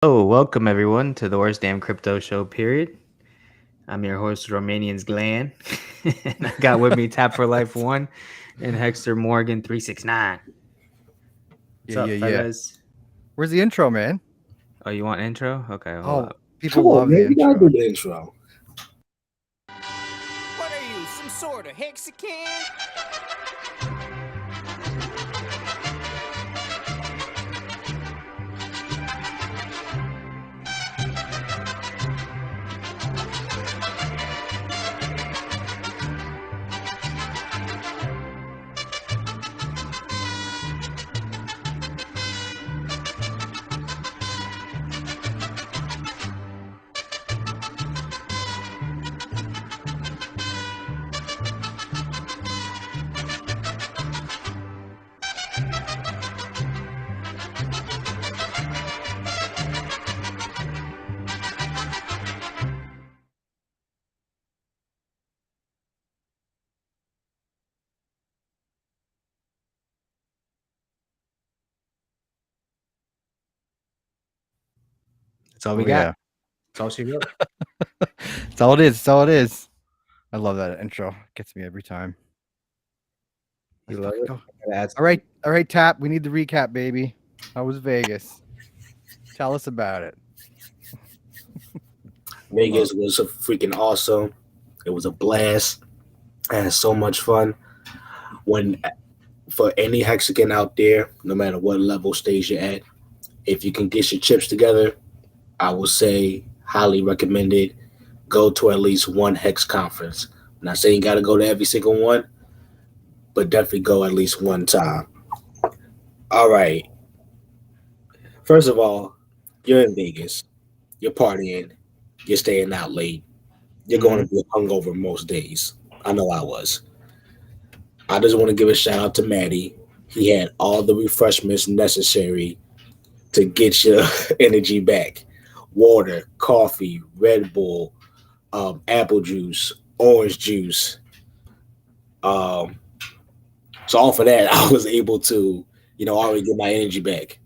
Oh, welcome everyone to the Worst Damn Crypto Show, period. I'm your host, Romanian's Gland. And I got with me Tap for Life 1 and Hexter Morgan 369. What's Yeah, up, yeah, yeah. fellas? Where's the intro, man? Oh, you want intro? Okay, hold Oh, up. people Come on, love the man. You gotta do intro. the intro. What are you, some sort of hexacan? That's all we Oh got. yeah, That's all she wrote. that's all it is. That's all it is. I love that intro. Gets me every time. You Let's love fucking it? go. That's All right, Tap. We need the recap, baby. How was Vegas? Tell us about it. Vegas was a freaking awesome. It was a blast. I had so much fun. When for any hexagon out there, no matter what level stage you're at, if you can get your chips together, I would say highly recommended. Go to at least one hex conference. I'm not saying you got to go to every single one, but definitely go at least one time. All right. First of all, you're in Vegas. You're partying. You're staying out late. You're going to be hungover most days. I know I was. I just want to give a shout out to Maddie. He had all the refreshments necessary to get your energy back. Water, coffee, Red Bull, apple juice, orange juice. Um, so off of that, I was able to, already get my energy back.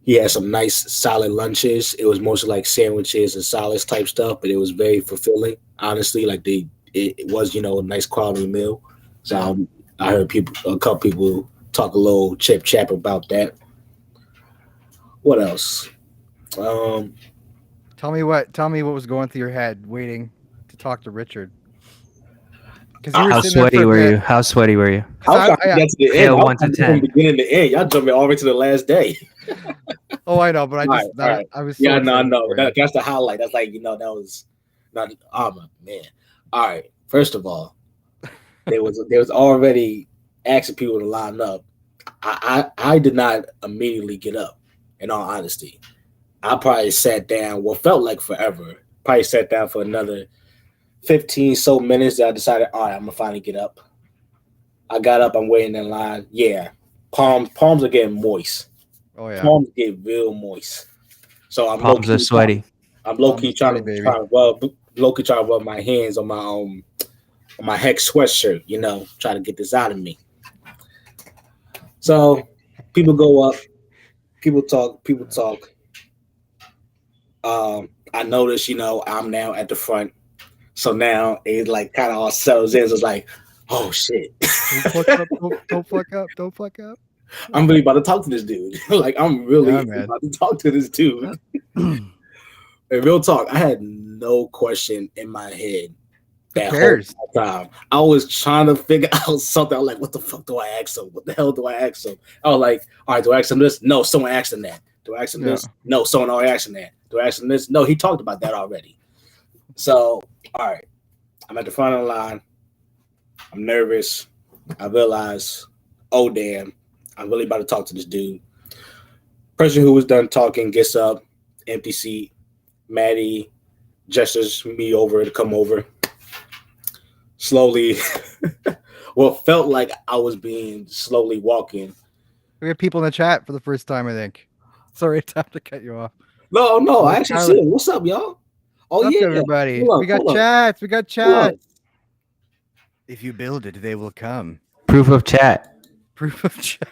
He had some nice solid lunches. It was mostly like sandwiches and solids type stuff, but it was very fulfilling. Honestly, like it was, a nice quality meal. So I heard a couple people talk a little chip chap about that. What else? Um, Tell me what was going through your head waiting to talk to Richard. Because you I, were How sitting there for sweaty a were bit. you? How sweaty were you? I Because was trying to get to the end. I Scale was 1 to trying to go from 10. beginning to end. Y'all jumped me all the way to the last day. oh, I know, but All right, all right. I was so Yeah, no, I excited know. for you. That's the highlight. That's like that was not. Oh my man. All right. First of all, there was already asking people to line up. I did not immediately get up. In all honesty, I probably sat down. What felt like forever. Probably sat down for another 15 so minutes. That I decided, all right, I'm gonna finally get up. I got up. I'm waiting in line. Yeah, palms are getting moist. Oh yeah, Palms get real moist. So I'm low Palms are key. sweaty. I'm low palms key are sweaty, baby. trying to rub my hands on my hex sweatshirt. Try to get this out of me. So people go up, people talk, people talk. I notice, I'm now at the front. So now it like kind of all settles in. So it's like, oh shit. Don't fuck up. Don't fuck up. Don't fuck up. I'm really about to talk to this dude. Like I'm Yeah, really man. about to talk to this dude. Who And real talk, I had no question in my head that whole cares? time. I was trying to figure out something. I was like, what the fuck do I ask him? What the hell do I ask him? I was like, all right, do I ask him this? No, someone asked him that. Do I ask him Yeah. this? No, someone already asked him that. Do I ask him this? No, he talked about that already. So, all right, I'm at the front of the line. I'm nervous. I realize, oh damn, I'm really about to talk to this dude. Person who was done talking gets up, empty seat. Maddie gestures me over to come over. Slowly, well, felt like I was being slowly walking. We have people in the chat for the first time, I think. Sorry, it's time to cut you off. No, I Hello, actually see Tyler. it. What's up, y'all? Oh What's up, yeah, everybody? hold We up, got hold up, chats. We got hold up. chats. If you build it, they will come. Proof of chat. Proof of chat.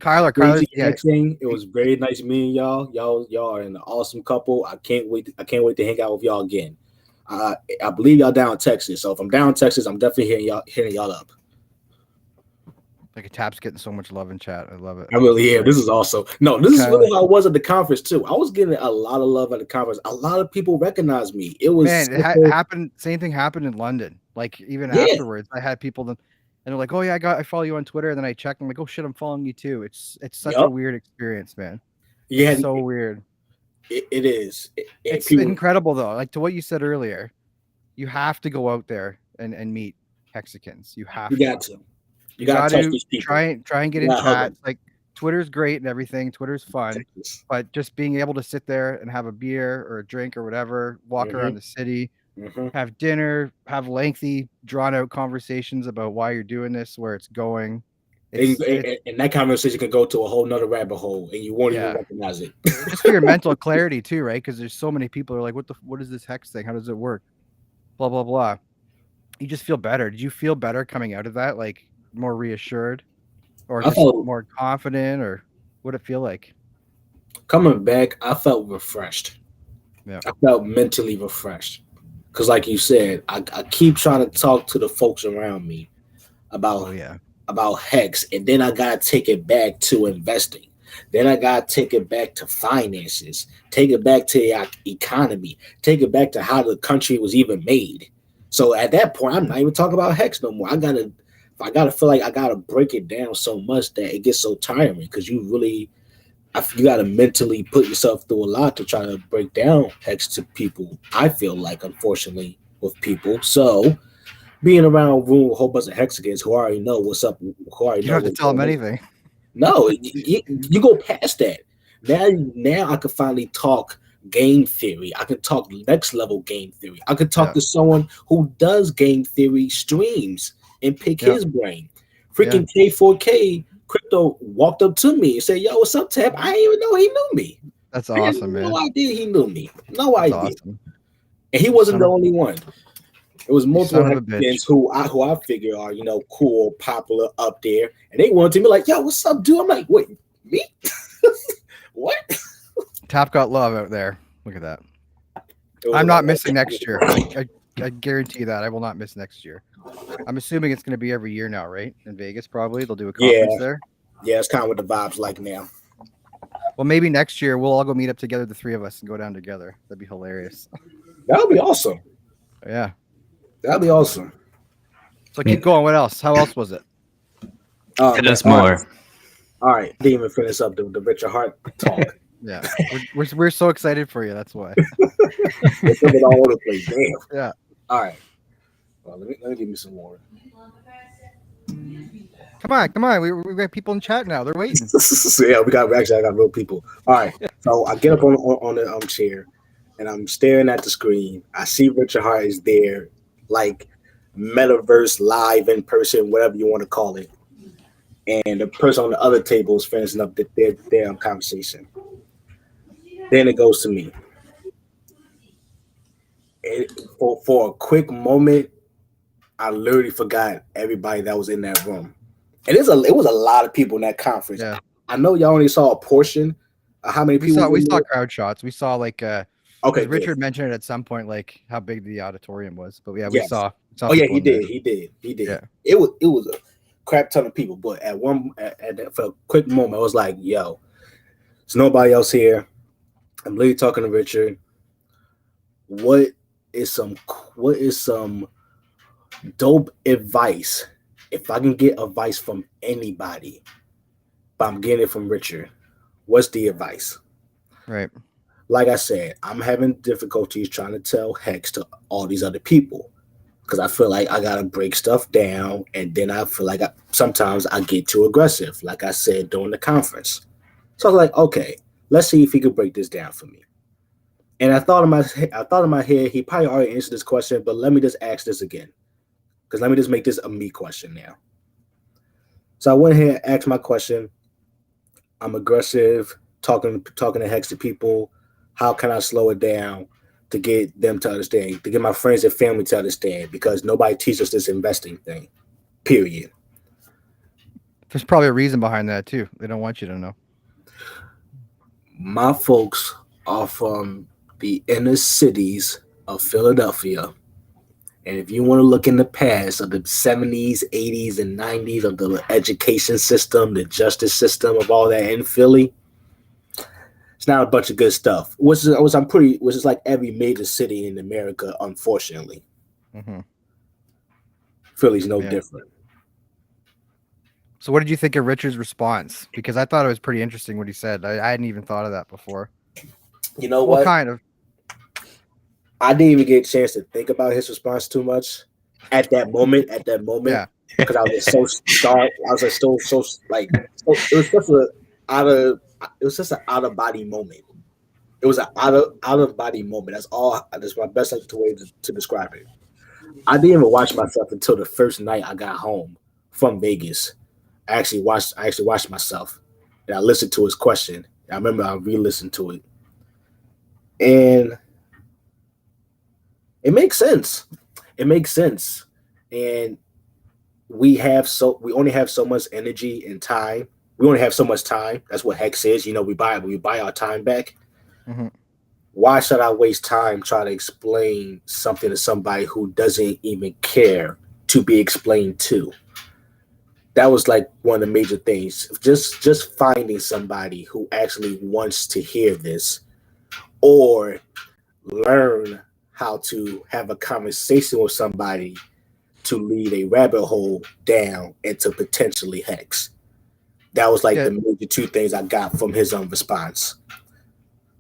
Kyler, crazy yeah, hexing. It was very nice meeting y'all. Y'all are an awesome couple. I can't wait to hang out with y'all again. I believe y'all down in Texas. So if I'm down in Texas, I'm definitely hitting y'all up. like a Tap's getting so much love in chat. I love it. I really am. This is also this is Kyler. really how I was at the conference too. I was getting a lot of love at the conference. A lot of people recognized me. It was Man, it simple. happened. Same thing happened in London. Like even Yeah. afterwards, I had people and they're like, "Oh yeah, I follow you on Twitter." And then I checked. I'm like, "Oh shit, I'm following you too." It's such a Yup. weird experience, man. Yeah, It's so weird. it is. It's people, incredible though. Like to what you said earlier, you have to go out there and meet Hexicans. You have you to. got to. You got got to touch to these people. try and get You in gotta hug chats. 'em. Like Twitter's great and everything. Twitter's fun, Texas. but just being able to sit there and have a beer or a drink or whatever, walk around the city, have dinner, have lengthy, drawn out conversations about why you're doing this, where it's going. And that conversation can go to a whole nother rabbit hole, and you won't even recognize it. Just for your mental clarity too, right? Because there's so many people who are like, what is this hex thing? How does it work? Blah blah blah. You just feel better. Did you feel better coming out of that? Like more reassured, or just more confident, or what did it feel like? Coming back, I felt refreshed. Yeah, I felt mentally refreshed. Because, like you said, I keep trying to talk to the folks around me about Hex, and then I gotta take it back to investing. Then I gotta take it back to finances, take it back to the economy, take it back to how the country was even made. So at that point, I'm not even talking about Hex no more. I gotta feel like I gotta break it down so much that it gets so tiring because you gotta mentally put yourself through a lot to try to break down Hex to people. I feel like, unfortunately, with people. So being around a room with a whole bunch of Hexicans who already know what's up, who already you don't have to tell them anything. No, you go past that. Now I can finally talk game theory. I can talk next level game theory. I can talk to someone who does game theory streams and pick his brain. Freaking K4K Crypto walked up to me and said, "Yo, what's up, Tab?" I didn't even know he knew me. That's awesome, man. No idea he knew me. No idea. Awesome. And he wasn't the only one. It was multiple Hexicans who I figure are, cool, popular up there. And they wanted to be like, "Yo, what's up, dude?" I'm like, "Wait, me? What?" Tap got love out there. Look at that. I'm not missing next year. I guarantee that I will not miss next year. I'm assuming it's going to be every year now, right? In Vegas, probably they'll do a conference there. Yeah, it's kind of what the vibe's like now. Well, maybe next year we'll all go meet up together, the three of us, and go down together. That'd be hilarious. That would be awesome. Yeah, that'd be awesome. So keep going. What else? How else was it? Hit us more. All right, didn't even finish up the Richard Hart talk. Yeah, we're so excited for you. That's why. It's all over the place. Damn. Yeah. All right. Well, let me give me some water. Come on. We got people in chat now. They're waiting. Yeah, I got real people. All right. So I get up on the chair, and I'm staring at the screen. I see Richard Hart is there, like metaverse live in person, whatever you want to call it. And the person on the other table is finishing up their conversation. Then it goes to me. For a quick moment, I literally forgot everybody that was in that room. And it was a lot of people in that conference. Yeah. I know y'all only saw a portion of how many people. We saw crowd shots. We saw like okay. Richard mentioned it at some point, like how big the auditorium was. But yeah, we saw. Oh yeah, he did. Yeah. It was a crap ton of people. But for a quick moment, I was like, "Yo, there's nobody else here." I'm literally talking to Richard. What is some dope advice? If I can get advice from anybody, but I'm getting it from Richard, what's the advice? Right. Like I said, I'm having difficulties trying to tell Hex to all these other people because I feel like I gotta break stuff down, and then I feel like sometimes I get too aggressive, like I said during the conference. So I was like, okay, let's see if he could break this down for me. And I thought in my head, he probably already answered this question, but let me just ask this again. Because let me just make this a me question now. So I went ahead and asked my question. I'm aggressive, talking to Hex to people. How can I slow it down to get them to understand, to get my friends and family to understand? Because nobody teaches us this investing thing, period. There's probably a reason behind that too. They don't want you to know. My folks are from the inner cities of Philadelphia. And if you want to look in the past of the 70s, 80s, and 90s of the education system, the justice system of all that in Philly, it's not a bunch of good stuff. Which is like every major city in America, unfortunately. Mm-hmm. Philly's no different. So what did you think of Richard's response? Because I thought it was pretty interesting what he said. I hadn't even thought of that before. You know Well, what? kind of. I didn't even get a chance to think about his response too much at that moment. Yeah. Because I was just so stark. I was just so like it was just an out of body moment. It was an out of body moment. That's all. That's my best way to describe it. I didn't even watch myself until the first night I got home from Vegas. I actually watched myself, and I listened to his question. I remember I re-listened to it, and it makes sense. It makes sense, and we only have so much energy and time. We only have so much time. That's what Hex is. We buy our time back. Mm-hmm. Why should I waste time trying to explain something to somebody who doesn't even care to be explained to? That was like one of the major things. Just finding somebody who actually wants to hear this or learn how to have a conversation with somebody to lead a rabbit hole down into potentially Hex. That was like the major two things I got from his response.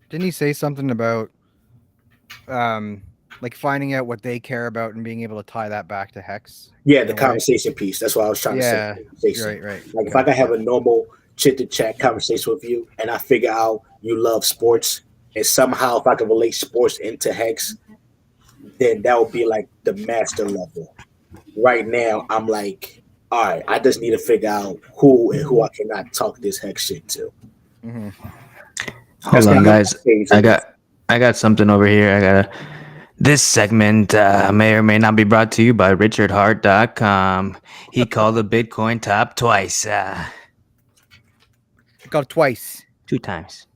Didn't he say something about like finding out what they care about and being able to tie that back to Hex? Yeah, the conversation piece. That's what I was trying to Right. say. Like if I could have a normal chit-to-chat conversation with you and I figure out you love sports and somehow if I can relate sports into Hex, then that would be like the master level. Right now, I'm like, all right, I just need to figure out who I cannot talk this Hex shit to. Mm-hmm. Hold on, guys. I got something over here. This segment may or may not be brought to you by RichardHart.com. He called the Bitcoin top twice. He called twice. 2 times.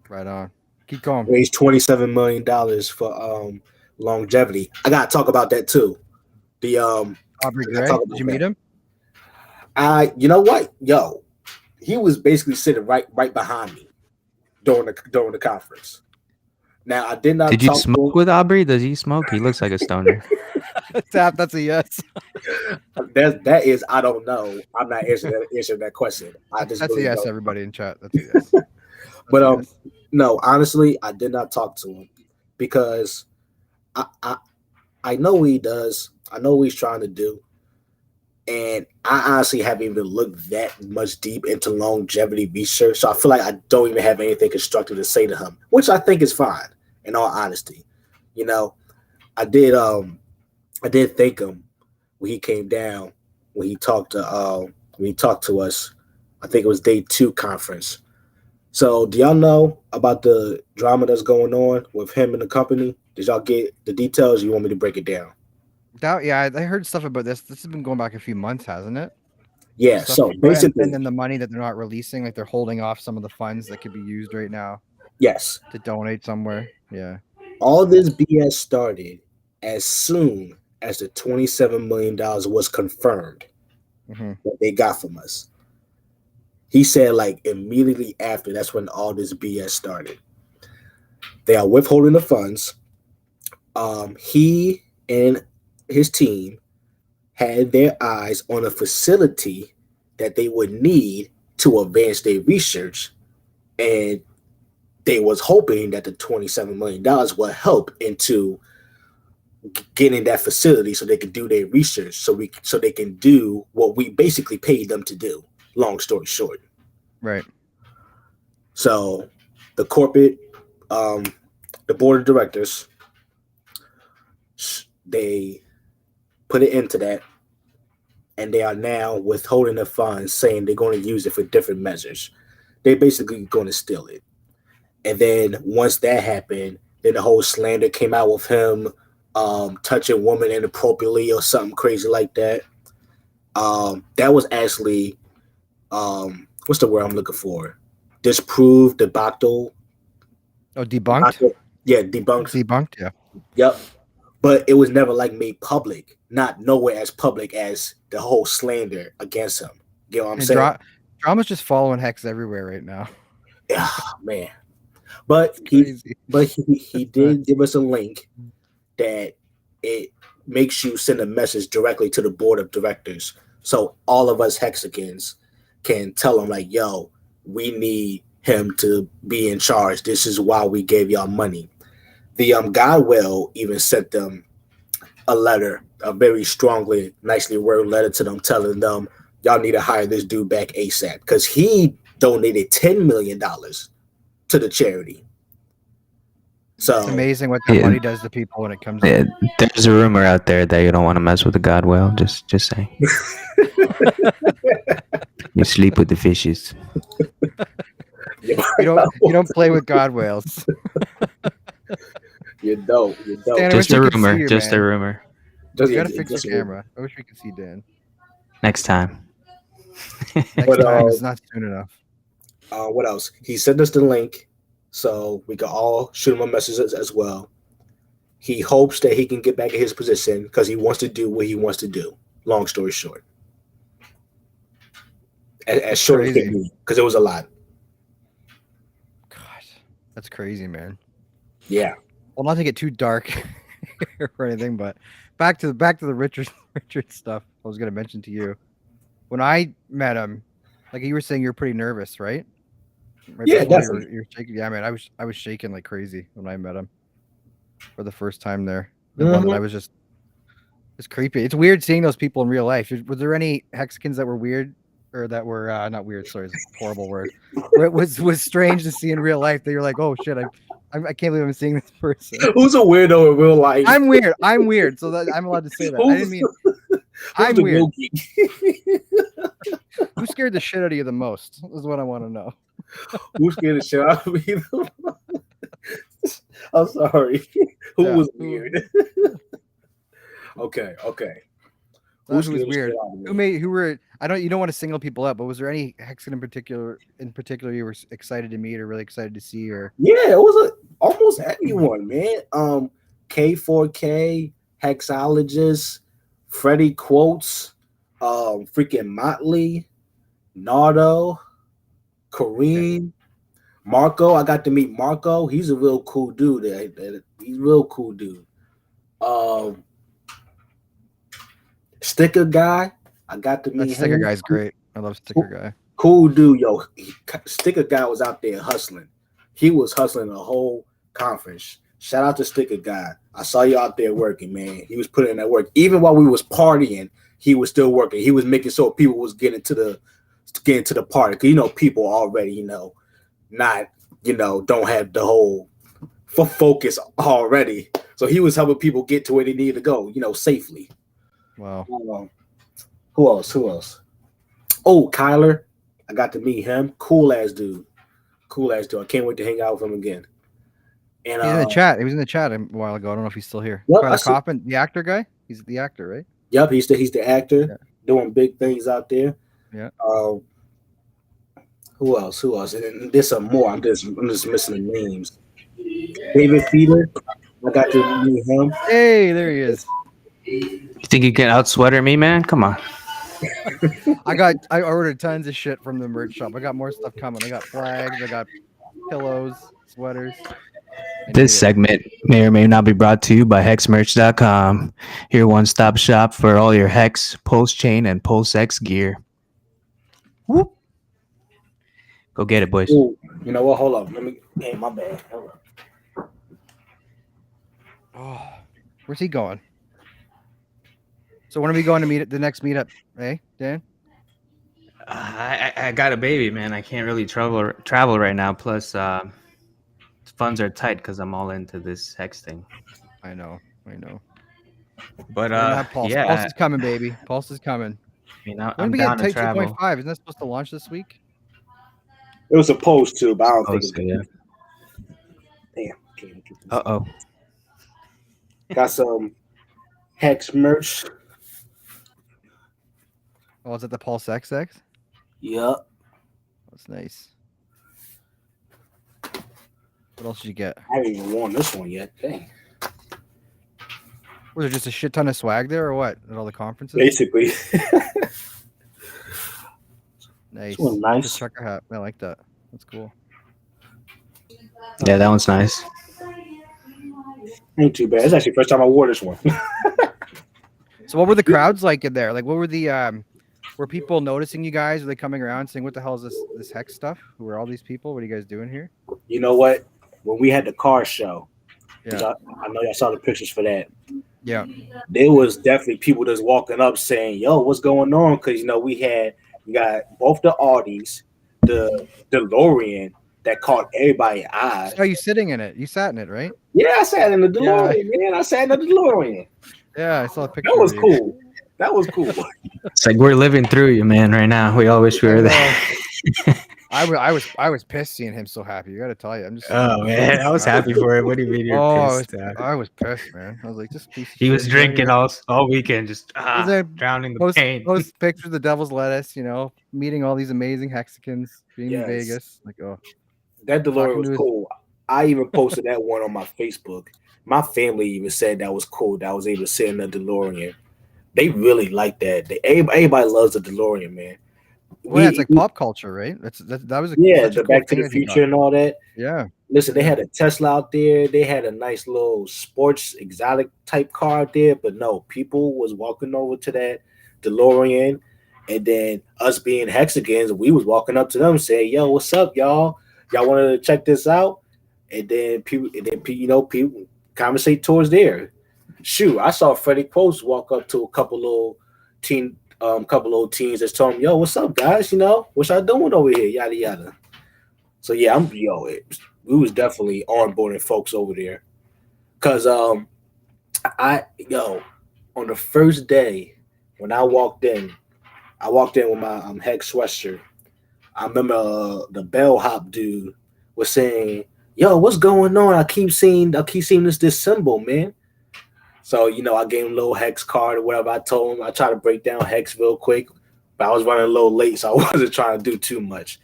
Right on. Keep going. Raised $27 million for longevity. I gotta talk about that too. The Aubrey Gray. Did you meet him? You know what? Yo, he was basically sitting right behind me during the conference. Now I did not. Did you smoke with Aubrey? Does he smoke? He looks like a stoner. That's a yes. That is. I don't know. I'm not answering that question. That's a yes. Know. Everybody in chat. That's a yes. But no. Honestly, I did not talk to him because I know what he does. I know what he's trying to do. And I honestly haven't even looked that much deep into longevity research. So I feel like I don't even have anything constructive to say to him, which I think is fine, in all honesty. I did thank him when he came down, when he talked to us. I think it was day 2 conference. So do y'all know about the drama that's going on with him and the company? Did y'all get the details? Or you want me to break it down? Yeah, I heard stuff about this. This has been going back a few months, hasn't it? Yeah. So basically, and then the money that they're not releasing, like they're holding off some of the funds that could be used right now. Yes. To donate somewhere. Yeah. All this BS started as soon as the $27 million was confirmed that they got from us. He said like immediately after, that's when all this BS started. They are withholding the funds. He and his team had their eyes on a facility that they would need to advance their research, and they was hoping that the $27 million would help into getting that facility so they could do their research, so they can do what we basically paid them to do. Long story short. Right. So the corporate, the board of directors, they put it into that, and they are now withholding the funds, saying they're going to use it for different measures. They're basically going to steal it. And then once that happened, then the whole slander came out with him touching women inappropriately or something crazy like that. That was actually what's the word I'm looking for? Disproved, debunked. Oh, debunked. Yeah, debunked. Debunked. Yeah. Yep. But it was never like made public, not nowhere as public as the whole slander against him. You know what I'm And saying? drama's just following Hex everywhere right now. Yeah, man. But It's crazy. he did give us a link that it makes you send a message directly to the board of directors. So all of us Hexicans can tell him like, yo, we need him to be in charge. This is why we gave y'all money. The Godwell even sent them a letter, a very strongly, nicely worded letter to them telling them y'all need to hire this dude back ASAP because he donated $10 million to the charity. So It's amazing what that money does to people when it comes Yeah, to there's a rumor out there that you don't want to mess with the Godwell. Just saying. You sleep with the fishes. you don't play with God whales. You're dope. You're dope. Dan, I Just wish a we could see rumor. you, Just man. a rumor. You gotta fix the camera. I wish we could see Dan. Next time. Next time is not soon enough. What else? He sent us the link so we can all shoot him a message as well. He hopes that he can get back in his position because he wants to do what he wants to do. Long story short. As short as it can be, because it was a lot. God, that's crazy, man. Yeah. Well, not to get too dark or anything, but back to the Richard stuff. I was gonna mention to you when I met him, like you were saying, you're pretty nervous, right? Yeah, definitely. You're shaking. Yeah, man, I was shaking like crazy when I met him for the first time there. I was just it's creepy. It's weird seeing those people in real life. Was there any Hexicans that were weird or that were not weird? Sorry, it's a horrible word. Where it was strange to see in real life that you're like, oh shit, I can't believe I'm seeing this person. Who's a weirdo in real life? I'm weird. So that I'm allowed to say that. I didn't mean I'm weird. Who scared the shit out of you the most? Is what I want to know. Who scared the shit out of me? I'm sorry. Who was weird? Okay. Who was weird? Who were? You don't want to single people out, but was there any Hexen in particular you were excited to meet or really excited to see? Or yeah, it was almost everyone, man. K4K, Hexologist, Freddie Quotes, freaking Motley, Nardo, Kareem, Marco. I got to meet Marco. He's a real cool dude. He's a real cool dude. Sticker Guy. I got to meet him. Sticker Guy's great. I love Sticker Guy. Cool dude, yo. Sticker Guy was out there hustling. He was hustling the whole conference. Shout out to Sticker Guy. I saw you out there working, man. He was putting in that work. Even while we was partying, he was still working. He was making sure people was getting to the party. Cause people already, not, don't have the whole focus already. So he was helping people get to where they needed to go, safely. Wow. Who else? Oh, Kyler. I got to meet him. Cool ass dude. I can't wait to hang out with him again. And he's in the chat. He was in the chat a while ago. I don't know if he's still here. Yep, Tyler Coffin, the actor guy. He's the actor, right? Yep, he's the actor doing big things out there. Yeah. Who else? And there's some more. I'm just missing the names. David Feeder. I got to meet him. Hey, there he is. You think you can out-sweater me, man? Come on. I ordered tons of shit from the merch shop. I got more stuff coming. I got flags. I got pillows, sweaters. This segment may or may not be brought to you by hexmerch.com, your one-stop shop for all your Hex, PulseChain, and PulseX gear. Whoop. Go get it, boys. Ooh, you know what? Hold up. Hey, my bad. Hold up. Oh, where's he going? So when are we going to meet at the next meetup? Hey, Dan? I got a baby, man. I can't really travel right now. Plus, funds are tight because I'm all into this Hex thing. I know. But Pulse. yeah, Pulse is coming, baby. Pulse is coming. I'm down to travel. 2.5. Isn't that supposed to launch this week? It was supposed to, but I don't think it's good. Damn. Uh-oh. Got some Hex merch. Oh, is it the PulseX? Yup. That's nice. What else did you get? I haven't even worn this one yet. Dang. Was there just a shit ton of swag there, or what? At all the conferences? Basically. Nice. This one's nice. The trucker hat. I like that. That's cool. Yeah, that one's nice. Ain't too bad. It's actually the first time I wore this one. So what were the crowds like in there? Like what were the were people noticing you guys? Were they coming around saying, what the hell is this Hex stuff? Who are all these people? What are you guys doing here? You know what? When we had the car show, Yeah. I know y'all saw the pictures for that. Yeah. There was definitely people just walking up saying, "Yo, what's going on?" Because we got both the Audis, the DeLorean that caught everybody's eyes. So you sitting in it? You sat in it, right? Yeah, I sat in the DeLorean, man. I sat in the DeLorean. Yeah, I saw a picture. That was of you. cool. That was cool. It's like we're living through you, man, right now. We all wish we were there. I was pissed seeing him so happy. You got to tell you, I'm just. Oh man, I was happy for it. What do you mean you're pissed? I was pissed, man. I was like, this piece of He was shit drinking right all weekend, just there. drowning the pain. Post pictures of the devil's lettuce, meeting all these amazing Hexicans, being Yes. in Vegas. Like, oh, That DeLorean Talking was to his- cool. I even posted that one on my Facebook. My family even said that was cool that I was able to sit in the DeLorean. They really like that. Everybody loves the DeLorean, man. well, yeah, it's like pop culture, right? That was Yeah, such a the cool Back to thing the that you Future got. and all that. Yeah, Listen, they had a Tesla out there. They had a nice little sports exotic type car out there. But no, people was walking over to that DeLorean, and then us being Hexagons, we was walking up to them saying, "Yo, what's up, y'all? Y'all want to check this out?" And then people, people conversate towards there. Shoot, I saw Freddie Post walk up to a couple little teens that told him, "Yo, what's up, guys? What y'all doing over here? Yada yada." So yeah, we was definitely onboarding folks over there, cause on the first day when I walked in with my Hex sweatshirt. I remember the bellhop dude was saying, "Yo, what's going on? I keep seeing this symbol, man." So I gave him a little Hex card or whatever. I told him I tried to break down Hex real quick, but I was running a little late, so I wasn't trying to do too much.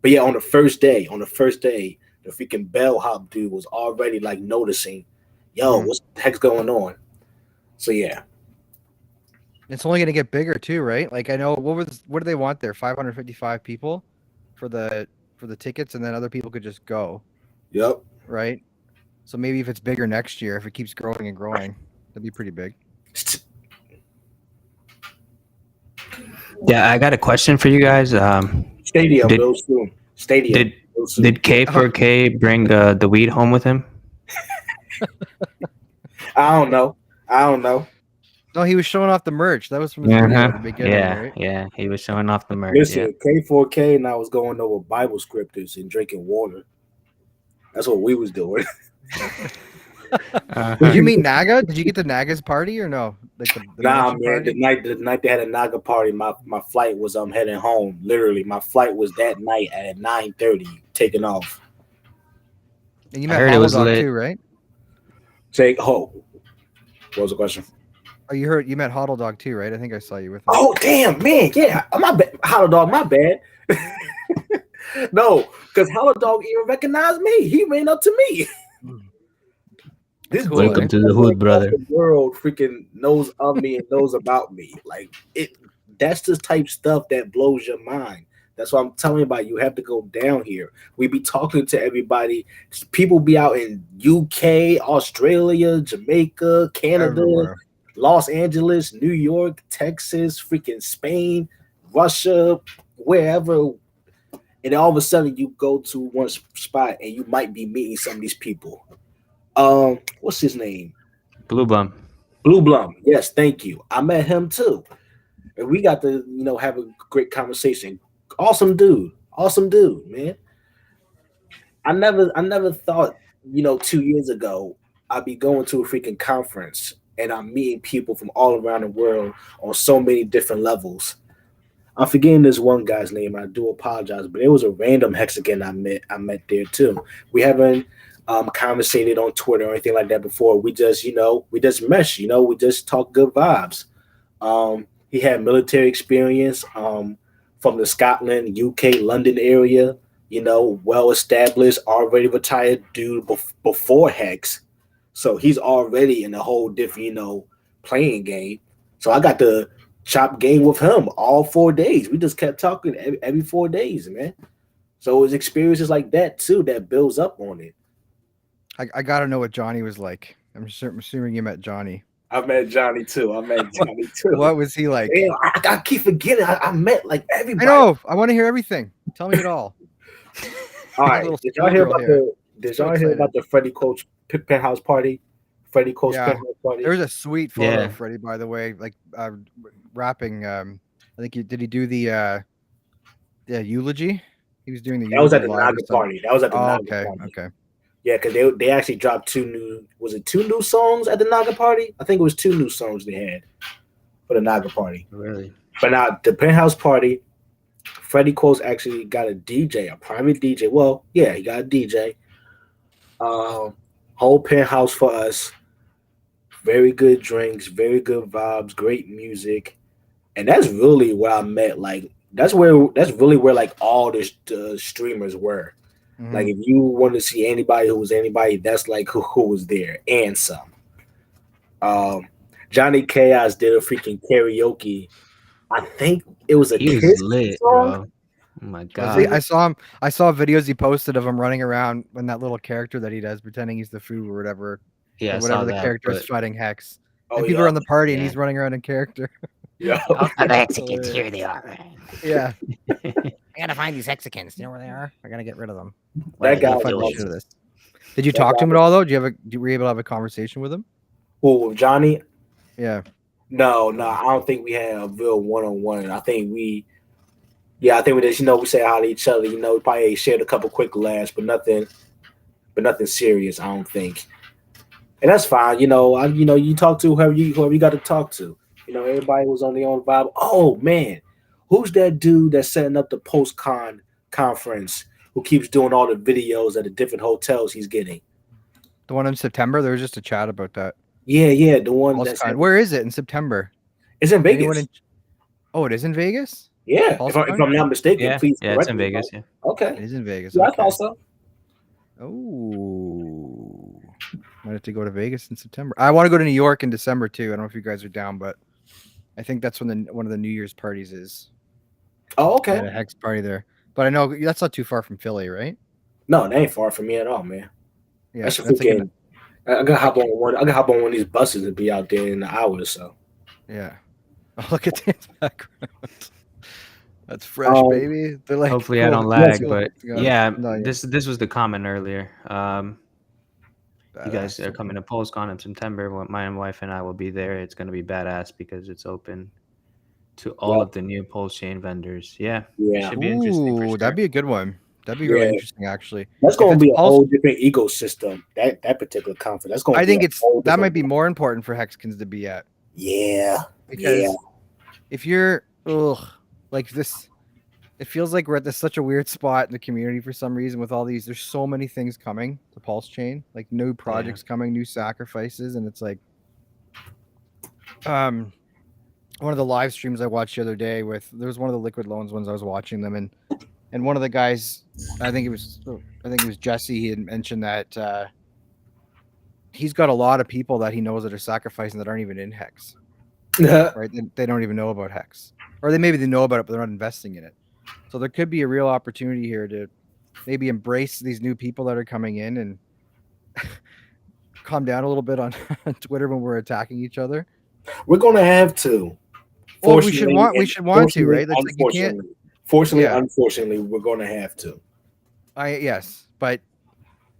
But yeah, on the first day, the freaking bellhop dude was already like noticing, "Yo, what's the heck's going on?" So yeah, it's only gonna get bigger too, right? Like I know what do they want there? 555 people for the tickets, and then other people could just go, yep. right? So maybe if it's bigger next year, if it keeps growing and growing, that'd be pretty big. Yeah, I got a question for you guys. Stadium Did- real soon. Stadium. real soon. Did K4K bring the weed home with him? I don't know. No, he was showing off the merch. That was from his video at the beginning, right? Yeah, he was showing off the merch. Listen, K4K and I was going over Bible scriptures and drinking water. That's what we was doing. Did you meet Naga? Did you get the Naga's party or no? Like the Nah, mansion man. party? The night they had a Naga party, my flight was heading home. Literally, my flight was that night at 9:30, taking off. And you I met heard it was Holodog lit. too, right? What was the question? Oh, you met Huddle Dog too, right? I think I saw you with him. Oh damn, man, yeah, my bad, Hollow Dog, my bad. No, because Hollow Dog even recognized me. He ran up to me. This Cool, Welcome eh? to the hood, brother. The world freaking knows of me and knows about me. Like that's the type of stuff that blows your mind. That's what I'm telling you about. You have to go down here. We be talking to everybody. People be out in UK, Australia, Jamaica, Canada, Everywhere. Los Angeles, New York, Texas, freaking Spain, Russia, wherever. And all of a sudden you go to one spot and you might be meeting some of these people. What's his name? Blue Bum. Blue Blum. Yes, thank you. I met him too. And we got to, have a great conversation. Awesome dude, man. I never thought, 2 years ago, I'd be going to a freaking conference and I'm meeting people from all around the world on so many different levels. I'm forgetting this one guy's name. I do apologize, but it was a random Hexagon I met there too. We haven't conversated on Twitter or anything like that before. We just, we just mesh, we just talk good vibes. He had military experience from the Scotland, UK, London area. Well established, already retired dude before Hex. So he's already in a whole different, playing game. So I got to chop game with him all 4 days. We just kept talking every 4 days, man. So it was experiences like that too that builds up on it. I gotta know what Johnny was like. I'm assuming you met Johnny. I met Johnny too. What was he like? Damn, I keep forgetting. I met like everybody. I know. I want to hear everything. Tell me it all. All right. Little Did y'all hear schoolgirl about here. the Freddie Coach penthouse party? Freddie Coach Yeah. penthouse party. There was a sweet photo Yeah. of Freddie, by the way, like rapping. I think did he do the eulogy? He was doing the That was at eulogy the live or Naga something. party. That was at the Oh, Naga okay, party. okay. Yeah, because they actually dropped two new songs at the Naga party? I think it was 2 new songs they had for the Naga party. Really? But now the penthouse party, Freddie Coach actually got a DJ, a private DJ. Well, yeah, he got a DJ. Whole penthouse for us. Very good drinks, very good vibes, great music. And that's really where I met. Like that's really where like all the streamers were. Mhm. Like if you want to see anybody who was anybody, that's like who was there and some. Johnny Chaos did a freaking karaoke. I think it was a He was Kiss lit, song. bro. Oh my Was god. he? I saw him. I saw videos he posted of him running around in that little character that he does, pretending he's the Foo or whatever. Yeah, Or I whatever saw the that. character is But fighting Hex. Oh And people are in the party and Yeah. he's running around in character. yeah. Oh, the That's Hexicans, hilarious. here they are. Yeah. I gotta find these Hexicans. You know where they are? I gotta get rid of them. That guy Fight the was shit out of this. Did you That talk to guy him at all though? Were you able to have a conversation with him? Who, with Johnny? Yeah. No, I don't think we had a real one-on-one. I think we just, we say hi to each other. We probably shared a couple quick laughs, but nothing serious. I don't think, and that's fine. You talk to whoever you got to talk to. Everybody was on their own vibe. Oh man, who's that dude that's setting up the post-con conference? Who keeps doing all the videos at the different hotels he's getting? The one in September? There was just a chat about that. Yeah, the one that's Where is it in September? it's in Vegas. Anyone Oh, it is in Vegas? Yeah, if PulseCon? I'm not mistaken, yeah, please yeah, correct it's in me. Vegas. Yeah. Okay, It is in Vegas. yeah, I Okay. thought so. Oh, might have to go to Vegas in September. I want to go to New York in December too. I don't know if you guys are down, but I think that's when one of the New Year's parties is. Oh, They had okay. a Hex party there, but I know that's not too far from Philly, right? No, that ain't far from me at all, man. Yeah, That's that's like freaking. I gotta hop on one. I gotta hop on one of these buses and be out there in an hour or so. yeah. Oh, look at Dan's background. That's fresh, baby. They're like. Hopefully I don't cool. lag, Cool. but Got it. yeah, No, yeah. this was the comment earlier. You guys Badass. are coming to PulseCon in September. My wife and I will be there. It's going to be badass because it's open to all Yeah. of the new PulseChain vendors. Yeah, Yeah, should be interesting for Ooh, sure. that'd be a good one. That'd be really Yeah. interesting, actually. that's If gonna it's be a Pulse- whole different ecosystem. That particular conference. That's gonna. I think be a whole that might different- be more important for Hexkins to be at. Yeah. Because Yeah. if you're like this, it feels like we're at such a weird spot in the community for some reason with all these. There's so many things coming to PulseChain, like new projects coming, new sacrifices, and it's like one of the live streams I watched the other day there was one of the Liquid Loans ones I was watching them, and one of the guys, I think it was Jesse, he had mentioned that he's got a lot of people that he knows that are sacrificing that aren't even in Hex. Right? They don't even know about Hex, or maybe they know about it, but they're not investing in it. So there could be a real opportunity here to maybe embrace these new people that are coming in and calm down a little bit on Twitter when we're attacking each other. We're gonna have to. Well, we should want to, right? That's like you can't. Fortunately, Yeah. unfortunately, we're gonna have to. Yes, but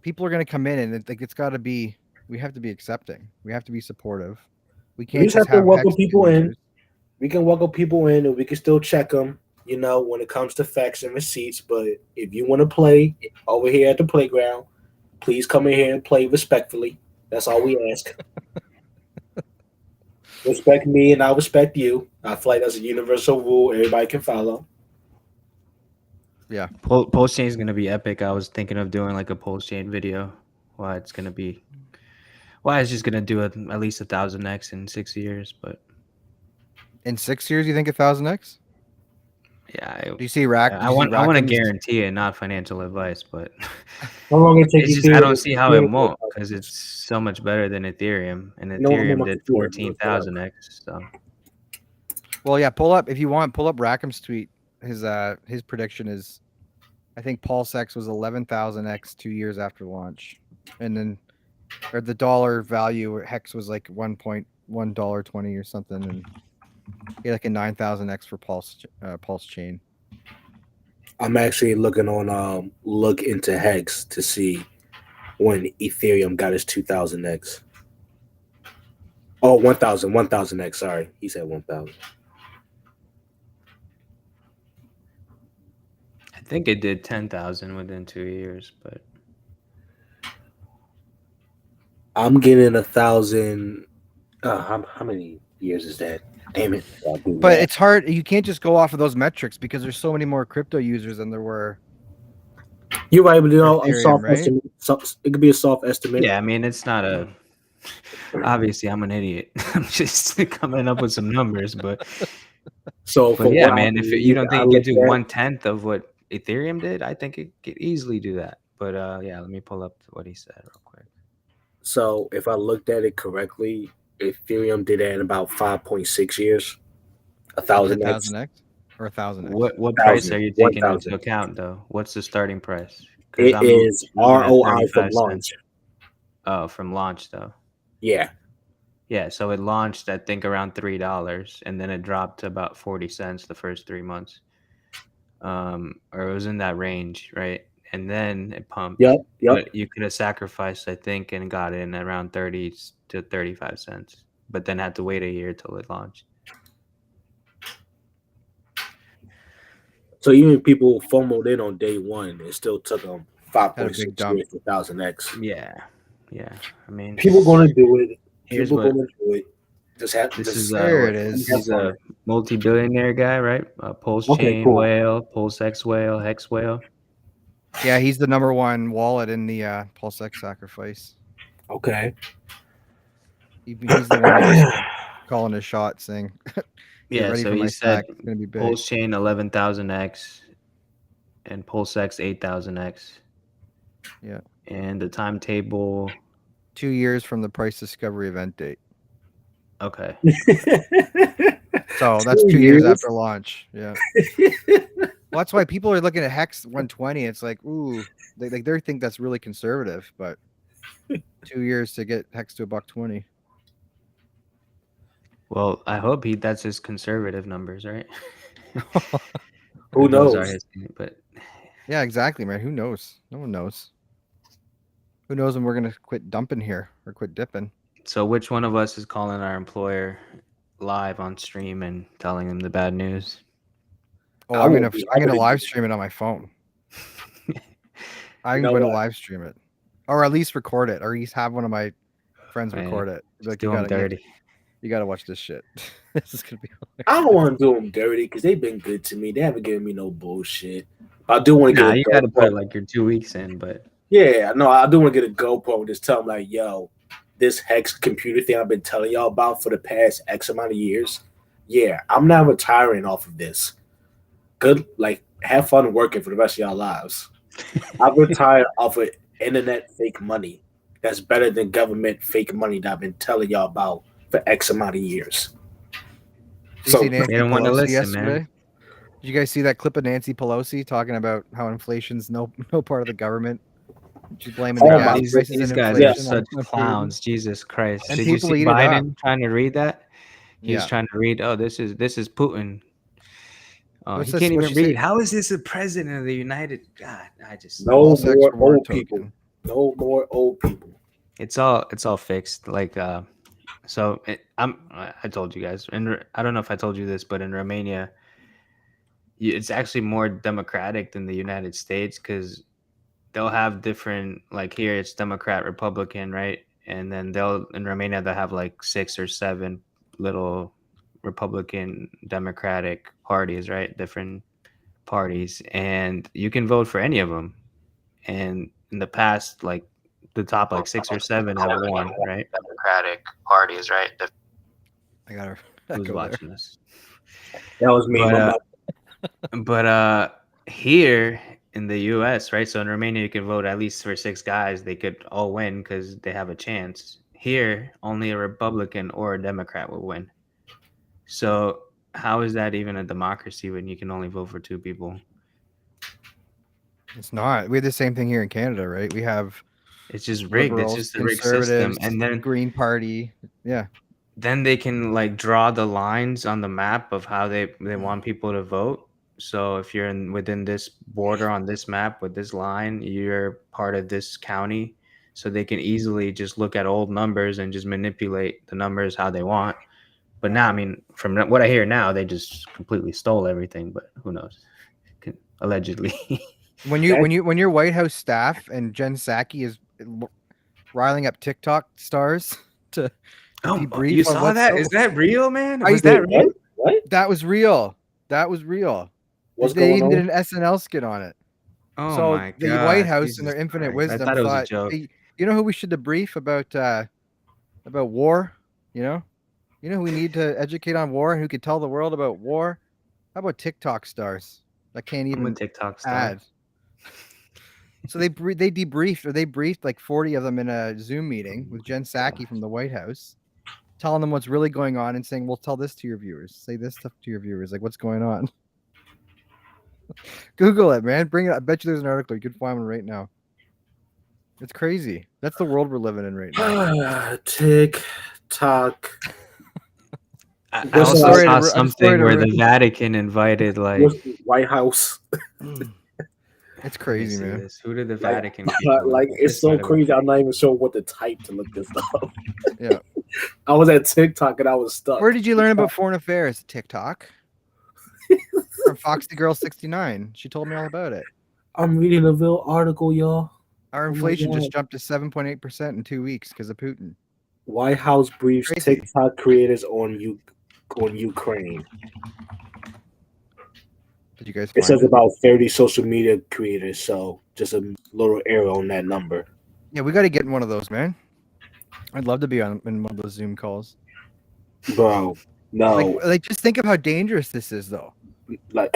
people are going to come in and it's got to be. We have to be accepting. We have to be supportive. We can't just have to have welcome Hex people in. users. We can welcome people in, and we can still check them. When it comes to facts and receipts. But if you want to play over here at the playground, please come in here and play respectfully. That's all we ask. Respect me, and I'll respect you. I feel like that's a universal rule everybody can follow. Yeah. PulseChain is going to be epic. I was thinking of doing like a PulseChain video. Why it's just going to do at least 1,000x in 6 years, but In 6 years, you think 1,000x? Yeah, Do you see rack? I want to guarantee it, not financial advice, but How long it take it's just I Ethereum don't to see how it clear won't, 4,000? because it's so much better than Ethereum, and No, I'm on Ethereum my did computer. I'm looking it up. 14,000x. So Well, yeah, pull up if you want. Pull up Rackham's tweet. His prediction is, I think PulseX was 11,000x 2 years after launch, and then or the dollar value Hex was like $1.120 or something, and he had like a 9,000x for PulseChain. I'm actually looking on look into Hex to see when Ethereum got its 2,000x. Oh, 1,000x. Sorry, he said 1,000. I think it did 10,000 within 2 years, but I'm getting 1,000. How many years is that? Damn it! But it's hard. You can't just go off of those metrics because there's so many more crypto users than there were. You're right, but you know, a Ethereum, soft right? estimate. It could be a soft estimate. yeah, I mean, it's not a. Obviously, I'm an idiot. I'm just coming up with some numbers, but So, for yeah, what man, I if you don't think it could do looked at, 1/10 of what Ethereum did, I think it could easily do that. But yeah, let me pull up what he said real quick. so if I looked at it correctly, Ethereum did that in about 5.6 years. 1,000x. 1,000x or 1,000x. What price 1,000, are you taking 1,000. into account though? What's the starting price? Because It I'm is looking at ROI from 35 launch. cents. Oh, from launch though. Yeah. Yeah, so it launched, I think, around $3, and then it dropped to about 40 cents the first 3 months. Or it was in that range, right? And then it pumped. Yep. But you could have sacrificed, I think, and got in around 30 to 35 cents, but then had to wait a year till it launched. So even people FOMO'd in on day one, it still took them Had a 5.6 big dump. years to 1,000x. Yeah. I mean, People gonna do it. Here's People what- gonna do it. Just have this just is There it is. He's a multi-billionaire guy, right? PulseChain Okay, cool. whale, PulseX whale, Hex whale. Yeah, he's the number one wallet in the PulseX sacrifice. Okay. He's the one that was calling his shot, saying, "Get Yeah, ready so for he my said stack. It's gonna be big." PulseChain 11,000x and PulseX 8,000x. Yeah. And the timetable. 2 years from the price discovery event date. Okay. So that's 2 years after launch. Yeah. Well, that's why people are looking at Hex 120. It's like, ooh, they think that's really conservative, but 2 years to get Hex to $1.20. Well, I hope that's his conservative numbers, right? Who Those knows? are his, but Yeah, exactly, man. Who knows? No one knows. Who knows when we're gonna quit dumping here or quit dipping? so which one of us is calling our employer live on stream and telling them the bad news? Oh, I I'm won't gonna be- I I'm gonna wouldn't live do stream it on my phone. I'm You know going to what? live stream it, or at least record it, or at least have one of my friends Man, record it. Be like, Do them dirty. you gotta watch this shit. This is gonna be hilarious. I don't want to do them dirty because they've been good to me. They haven't given me no bullshit. I do want to Nah, get a you got to put GoPro. like your 2 weeks in, but Yeah, no, I do want to get a GoPro and just tell them like, yo, this Hex computer thing I've been telling y'all about for the past X amount of years. Yeah, I'm not retiring off of this. Good, like, have fun working for the rest of y'all lives. I've retired off of internet fake money. That's better than government fake money that I've been telling y'all about for X amount of years. Did you see Nancy They don't want to Pelosi listen, yesterday? man. Did you guys see that clip of Nancy Pelosi talking about how inflation's no part of the government? She's blaming Oh the my gas These prices and guys are inflation such on food. clowns. Jesus Christ! And Did you people see eat it up. Biden trying to read that? He was Yeah. trying to read. Oh, this is Putin. Oh, What's he this- can't what'd even she say? read. How is this a president of the United? God, I just. No PulseX more reward old people. token. No more old people. It's all fixed. Like so I told you guys, and I don't know if I told you this, but in Romania, it's actually more democratic than the United States because they'll have different, like here it's Democrat, Republican, right? And then in Romania they'll have like 6 or 7 little Republican Democratic parties, right? Different parties, and you can vote for any of them. And in the past, like the top like 6 or 7 have won, right? Democratic parties, right? I got her. who's Echo there. watching us. That was me. my bad. But here in the U.S., right? So in Romania, you can vote at least for 6 guys. They could all win because they have a chance. Here, only a Republican or a Democrat will win. So how is that even a democracy when you can only vote for 2 people? It's not. We have the same thing here in Canada, right? We have It's just rigged. liberals, It's just a rigged system. conservatives, And then Green Party. Yeah. then they can like draw the lines on the map of how they want people to vote. So if you're within this border on this map with this line, you're part of this county. So they can easily just look at old numbers and just manipulate the numbers how they want. But now, I mean, from what I hear now, they just completely stole everything. But who knows? Allegedly. When your White House staff and Jen Psaki is riling up TikTok stars to debrief. You saw that? Is that real, man? Was that real? What? That was real. That was real. What's they going even on? did an SNL skit on it. Oh so my the God, White House, Jesus in their infinite Christ. wisdom, I thought it was a thought, joke. hey, you know who we should debrief about war? You know who we need to educate on war and who could tell the world about war? How about TikTok stars that can't I'm a even TikTok star. add? So they debriefed, or they briefed like 40 of them in a Zoom meeting with Jen Psaki from the White House, telling them what's really going on and saying, well, tell this to your viewers. Say this stuff to your viewers. Like, what's going on? Google it, man. Bring it. I bet you there's an article. You could find one right now. It's crazy. That's the world we're living in right now. TikTok. I I'm also sorry saw I'm sorry something to where ruin- the Vatican invited like What's the White House? It's let me crazy, see man. this. Who did the Like- Vatican people Like invite? it's This so might have been- crazy. I'm not even sure what to type to look this up. Yeah. I was at TikTok and I was stuck. Where did you learn about foreign affairs? TikTok. From Foxy Girl 69. She told me all about it. I'm reading a real article, y'all. Our Oh my inflation just God. jumped to 7.8% in 2 weeks because of Putin. White House briefs Crazy. TikTok creators on Ukraine. Did you guys It find says it? about 30 social media creators, so just a little arrow on that number. Yeah, we got to get in one of those, man. I'd love to be in one of those Zoom calls. Bro, no. Like just think of how dangerous this is, though. Like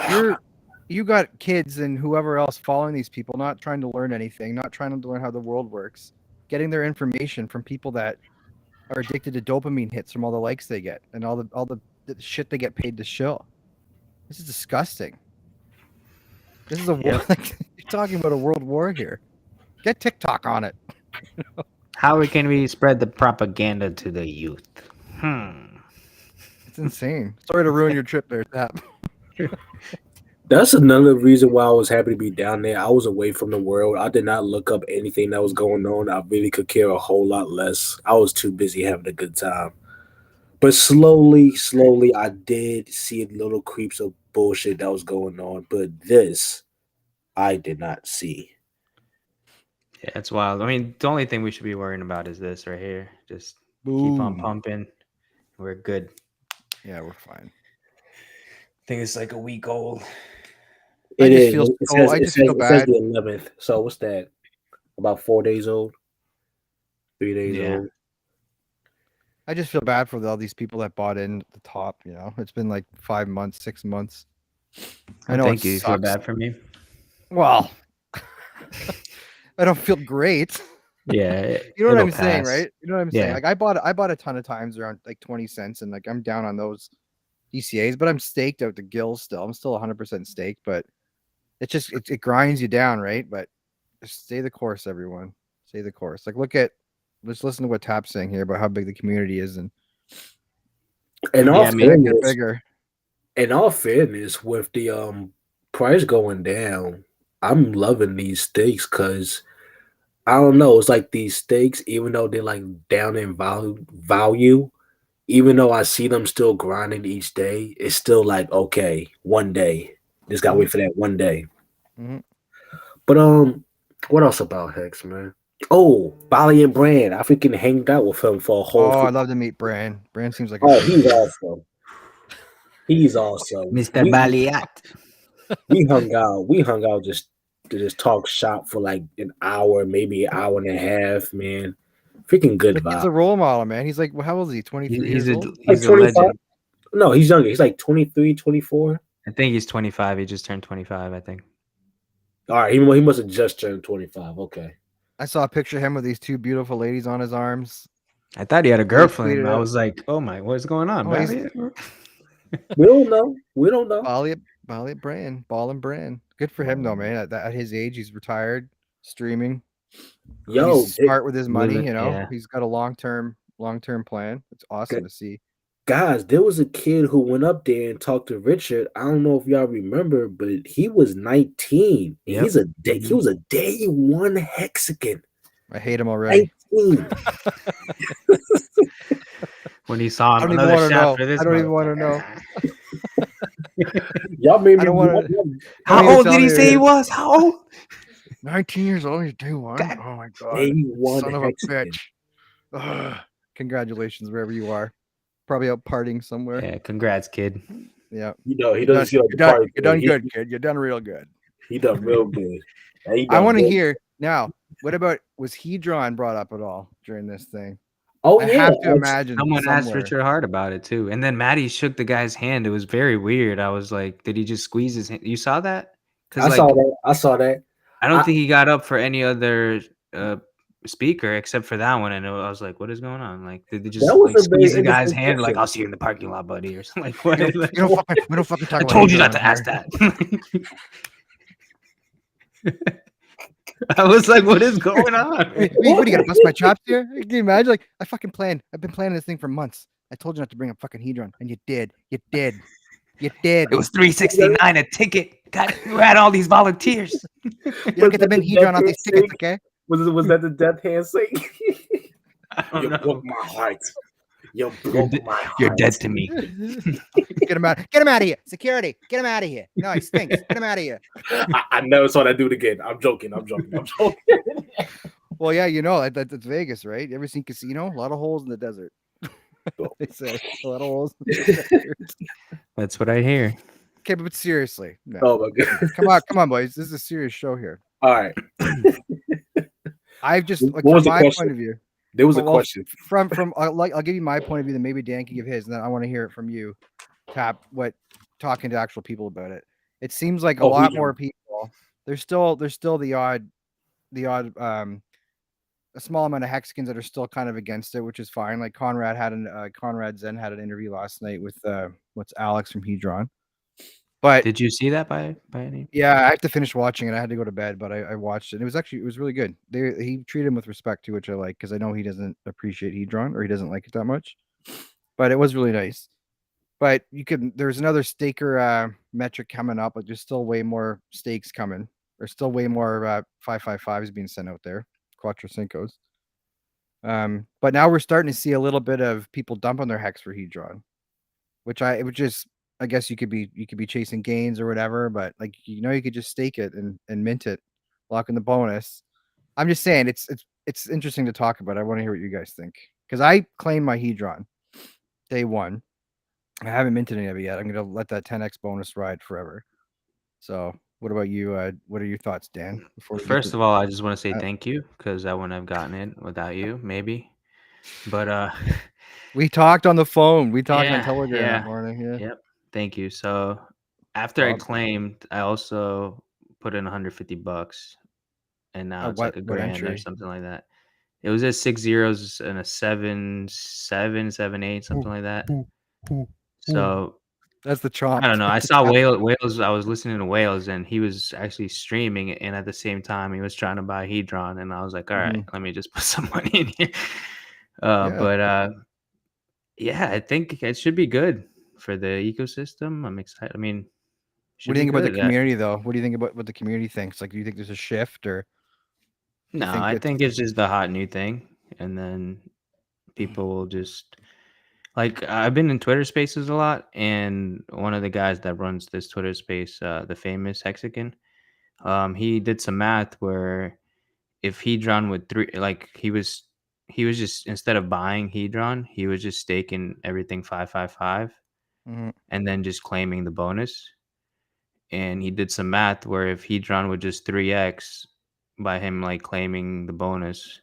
You got kids and whoever else following these people, not trying to learn anything, not trying to learn how the world works, getting their information from people that are addicted to dopamine hits from all the likes they get and all the shit they get paid to show. This is disgusting. This is a war. Yep. Like, you're talking about a world war here. Get TikTok on it. How can we spread the propaganda to the youth? It's insane. Sorry to ruin your trip there, Tap. that's another reason why I was happy to be down there. I was away from the world. I did not look up anything that was going on. I really could care a whole lot less. I was too busy having a good time. But slowly, I did see little creeps of bullshit that was going on. But this, I did not see. Yeah, it's wild. I mean, the only thing we should be worrying about is this right here. Just keep on pumping. We're good. Yeah, we're fine. I think it's like a week old. It just is. feel It so- says, I it just says, feel it says bad. the 11th. So what's that? About 4 days old? 3 days Yeah. old? I just feel bad for all these people that bought in at the top. You know, it's been like 5 months, 6 months. I know. Thank it you. You feel sucks. bad for me? Well, I don't feel great. Yeah. You know what I'm it'll saying, pass. right? You know what I'm saying? Yeah. Like I bought a ton of times around like 20 cents, and like I'm down on those DCAs, but I'm staked out the gills still. I'm still 100% staked, but it just it grinds you down, right? But just stay the course, everyone. Stay the course. Like let's listen to what Tap's saying here about how big the community is, and In Yeah, all I mean, make it fairness, bigger. with the price going down, I'm loving these stakes because I don't know. It's like these stakes, even though they're like down in value, even though I see them still grinding each day, it's still like okay, one day. Just gotta wait for that one day. Mhm. But what else about Hex, man? Oh, Bali and Brand. I freaking hanged out with him for a whole. Oh, I'd love to meet Bran. Bran seems like a Oh, good he's dude. awesome. He's awesome. Mr. Baliat. We hung out. We hung out just to just talk shop for like an hour, maybe an hour and a half, man. Freaking good The kid's vibe. a role model, man. He's like, well, how old is he? 23 He's years a old? he's a 25. legend. No, he's younger. He's like 23, 24. I think he's 25. He just turned 25, I think. All right, he must have just turned 25. Okay. I saw a picture of him with these two beautiful ladies on his arms. I thought he had a girlfriend. tweeted I out- was like, oh my, what's going on? Oh, he's- Bobby? We don't know. We don't know. Ball and brand. Good for him though, man. At his age, he's retired, streaming. Yo, He's smart with his money. Living- You know, yeah. he's got a long term plan. It's awesome to see. guys, there was a kid who went up there and talked to Richard. I don't know if y'all remember, but he was 19. Yep. He's he was a day one Hexagon. I hate him already. 19. When he saw I him, don't even another want to shot know. for this I don't even want to motherfucker. know. Y'all made me. I don't wanna- How I don't old even did he tell say you. he was? How old? 19 years old. He's day one. God. Oh my god. Day one Son of a Hexagon. bitch. Ugh. Congratulations wherever you are. Probably out partying somewhere. Yeah, congrats, kid. Yeah. You know, he You're doesn't feel like the party. You're done He- good, kid. You're done real good. He done real good. He I done want to good. hear now. What about was Hedron brought up at all during this thing? Oh I yeah, have to imagine Someone asked somewhere. Richard Hart about it too, and then Maddie shook the guy's hand. It was very weird. I was like, did he just squeeze his hand? You saw that? I saw that. I saw that. I don't I- think he got up for any other speaker except for that one, and I was like, "What is going on? Like, did they just That was like, a very squeeze the guy's interesting hand? Like, question. I'll see you in the parking lot, buddy," or something like what? We don't fucking talk I about told you Hedron not to here. ask that. I was like, "What is going on?" What are you gonna bust my chops here? Can you imagine? Like, I've been planning this thing for months. I told you not to bring up fucking Hedron, and you did. You did. It was $3.69 a ticket. God, you had all these volunteers. You don't get the min Hedron off these tickets, okay? Was that the death handshake? I don't You know. broke my heart. You broke my heart. You're dead to me. Get him out. Get him out of here. Security. Get him out of here. No, he stinks. Get him out of here. I never saw that dude again. I'm joking. Well, yeah, you know that's Vegas, right? You ever seen Casino? A lot of holes in the desert. They say a lot of holes. In the desert. That's what I hear. Okay, but seriously, no. Oh my god. come on, boys. This is a serious show here. All right. I've just like What was from the my question? point of view. There was a Well, question. From I'll give you my point of view, then maybe Dan can give his, and then I want to hear it from you. Tap what talking to actual people about it. It seems like a Oh, lot Hedron. more people. There's still the odd a small amount of Hexicans that are still kind of against it, which is fine. Like Conrad Zen had an interview last night with what's Alex from Hedron. But Did you see that by any? yeah, I had to finish watching it. I had to go to bed, but I watched it. It was really good. He treated him with respect too, which I like because I know he doesn't appreciate Hedron or he doesn't like it that much. But it was really nice. But there's another staker metric coming up, but there's still way more stakes coming. There's still way more 555s being sent out there, Quattro Cincos. But now we're starting to see a little bit of people dumping their hex for Hedron, which I guess you could be chasing gains or whatever, but like you could just stake it and mint it, lock in the bonus. I'm just saying it's interesting to talk about. I want to hear what you guys think because I claim my Hedron day one. I haven't minted any of it yet. I'm gonna let that 10x bonus ride forever. So, what about you? What are your thoughts, Dan? First of all, I just want to say thank you because I wouldn't have gotten it without you, maybe. But we talked on the phone. We talked on Yeah, Telegram yeah. that morning. Yeah. Yep. Thank you. So after I Problem. claimed, I also put in $150, and now it's like a what grand or entry? something like that. It was a 6 zeros and a 7 7 7 8 something like that. So That's the chop. I don't know. I saw Wales. I was listening to Wales, and he was actually streaming, and at the same time, he was trying to buy Hedron, and I was like, all right, let me just put some money in here. But yeah, I think it should be good for the ecosystem. I'm excited. I mean, What do you think about the community, though? What do you think about what the community thinks? Like, do you think there's a shift, or No, think I that- think it's just the hot new thing, and then people will just like I've been in Twitter Spaces a lot, and one of the guys that runs this Twitter space, the famous Hexican, he did some math where if Hedron would he was just instead of buying Hedron, he was just staking everything 555 Mhm. and then just claiming the bonus. And he did some math where if Hedron would just 3x by him like claiming the bonus,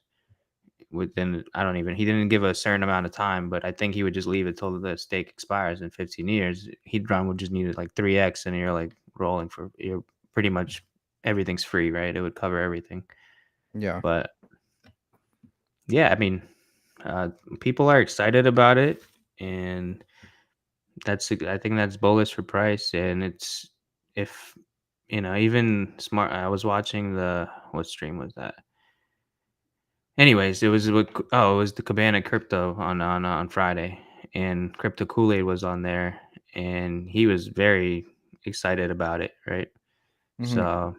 within, he didn't give a certain amount of time, but I think he would just leave it till the stake expires in 15 years. Hedron would just need it like 3x, and you're like rolling for, you're pretty much everything's free, right? It would cover everything. Yeah. But yeah, I mean, people are excited about it, and I think that's bullish for price. And it's, if even smart. I was watching what stream was that? Anyways, it was the Cabana Crypto on Friday, and Crypto Kool-Aid was on there, and he was very excited about it, right? Mhm. So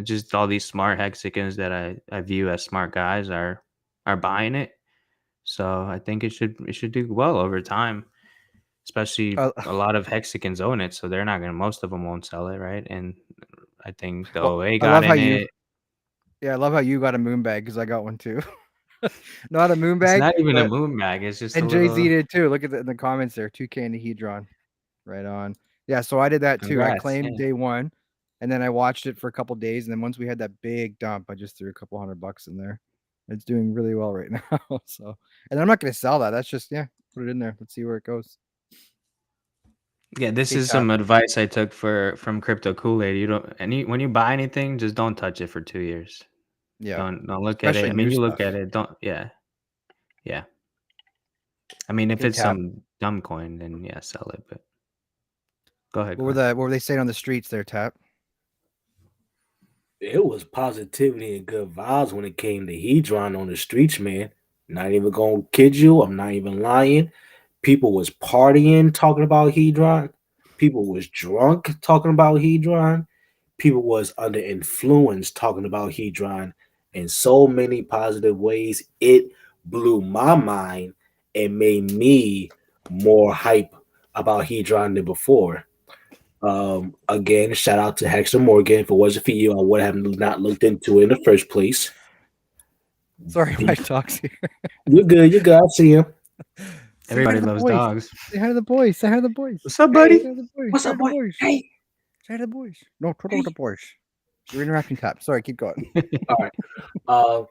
just all these smart hexagons that I view as smart guys are buying it. So I think it should do well over time. Especially a lot of hexagons own it, so they're not gonna. Most of them won't sell it, right? And I think the Well, OA I got love how in you. it. Yeah, I love how you got a moon bag because I got one too. Not a moon It's bag. not even a but- moon bag. It's just a And Jay Z little. did too. Look at in the comments there. 2K and the Hedron. Right on. Yeah, so I did that too. I Congrats, claimed yeah. day one, and then I watched it for a couple days, and then once we had that big dump, I just threw a couple $100 in there. It's doing really well right now. So, and I'm not going to sell that. That's just put it in there. Let's see where it goes. Yeah, this Hey, is Tap. some advice I took from Crypto Kool-Aid. You don't when you buy anything, just don't touch it for 2 years. Yeah, Don't look at it. especially I mean, new you look stuff. at it. Don't. Yeah. I mean, if Hey, it's Tap. some dumb coin, then yeah, sell it. But go ahead. What were they saying on the streets there, Tap? It was positivity and good vibes when it came to Hedron on the streets, man. Not even gonna kid you. I'm not even lying. People was partying talking about Hedron. People was drunk talking about Hedron. People was under influence talking about Hedron in so many positive ways. It blew my mind and made me more hype about Hedron than before. Again, shout out to Hexter Morgan. If it wasn't for you, I would have not looked into it in the first place. Sorry, my dog's here. You're good. You're good. I see him. Everybody loves dogs. Say hi to the boys. Say hi to the boys. What's up, buddy? Say hi to the boys. What's Say hi up, to the boy? boys. Hey. Say hi to the boys. No, turtle with the boys. You're interrupting, Tap. Sorry, keep going. All right.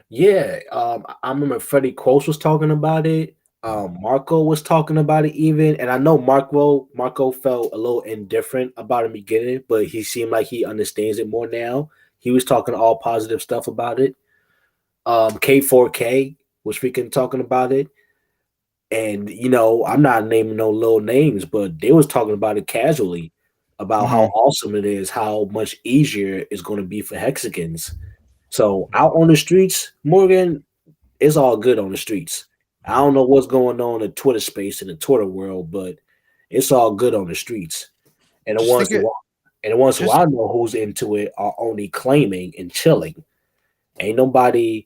Yeah. I remember Freddie Quotes was talking about it. Marco was talking about it even, and I know Marco felt a little indifferent about it in the beginning, but he seemed like he understands it more now. He was talking all positive stuff about it. K4K was freaking talking about it. And I'm not naming no little names, but they was talking about it casually, about how awesome it is, how much easier it's going to be for hexagons. So out on the streets, Morgan, it's all good on the streets. I don't know what's going on in the Twitter space in the Twitter world, but it's all good on the streets. And the ones who I know who's into it are only claiming and chilling. Ain't nobody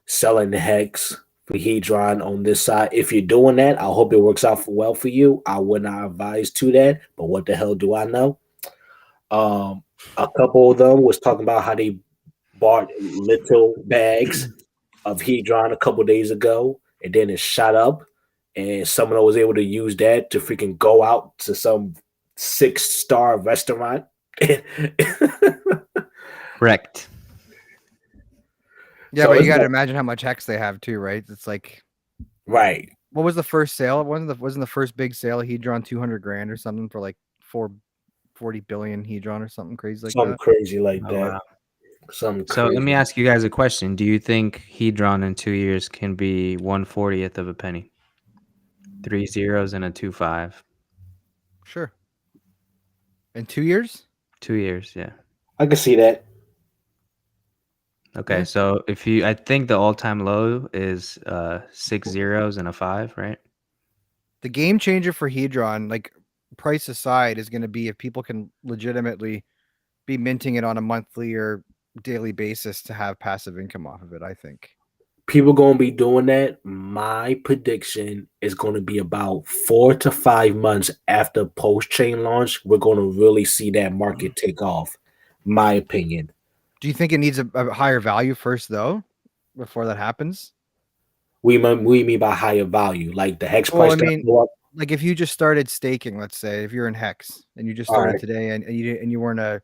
selling the hex for Hedron on this side. If you're doing that, I hope it works out well for you. I would not advise to that, but what the hell do I know? A couple of them was talking about how they bought little bags of Hedron a couple days ago, and then it shot up, and someone was able to use that to freaking go out to some 6-star restaurant. Wrecked. Yeah, So but you it's got to like- imagine how much hex they have too, right? It's like, right. what was the first sale? Wasn't the first big sale Hedron 200 grand or something for like 40 billion Hedron or something crazy like Something that? crazy like Oh, that. wow. Something So crazy. let me ask you guys a question. Do you think Hedron in 2 years can be 1/40th of a penny? 3 zeros and a 2.5. Sure. In 2 years? 2 years, yeah. I can see that. Okay, Yeah. so I think the all-time low is 6 zeros and a 5, right? The game changer for Hedron, like price aside, is going to be if people can legitimately be minting it on a monthly or daily basis to have passive income off of it, I think. People gonna be doing that. My prediction is gonna be about 4 to 5 months after PulseChain launch. We're gonna really see that market take off. My opinion. Do you think it needs a higher value first, though, before that happens? We mean by higher value, like the hex Well, price. I mean, go up. like if you just started staking, let's say, if you're in Hex and you just All started right. today and you weren't a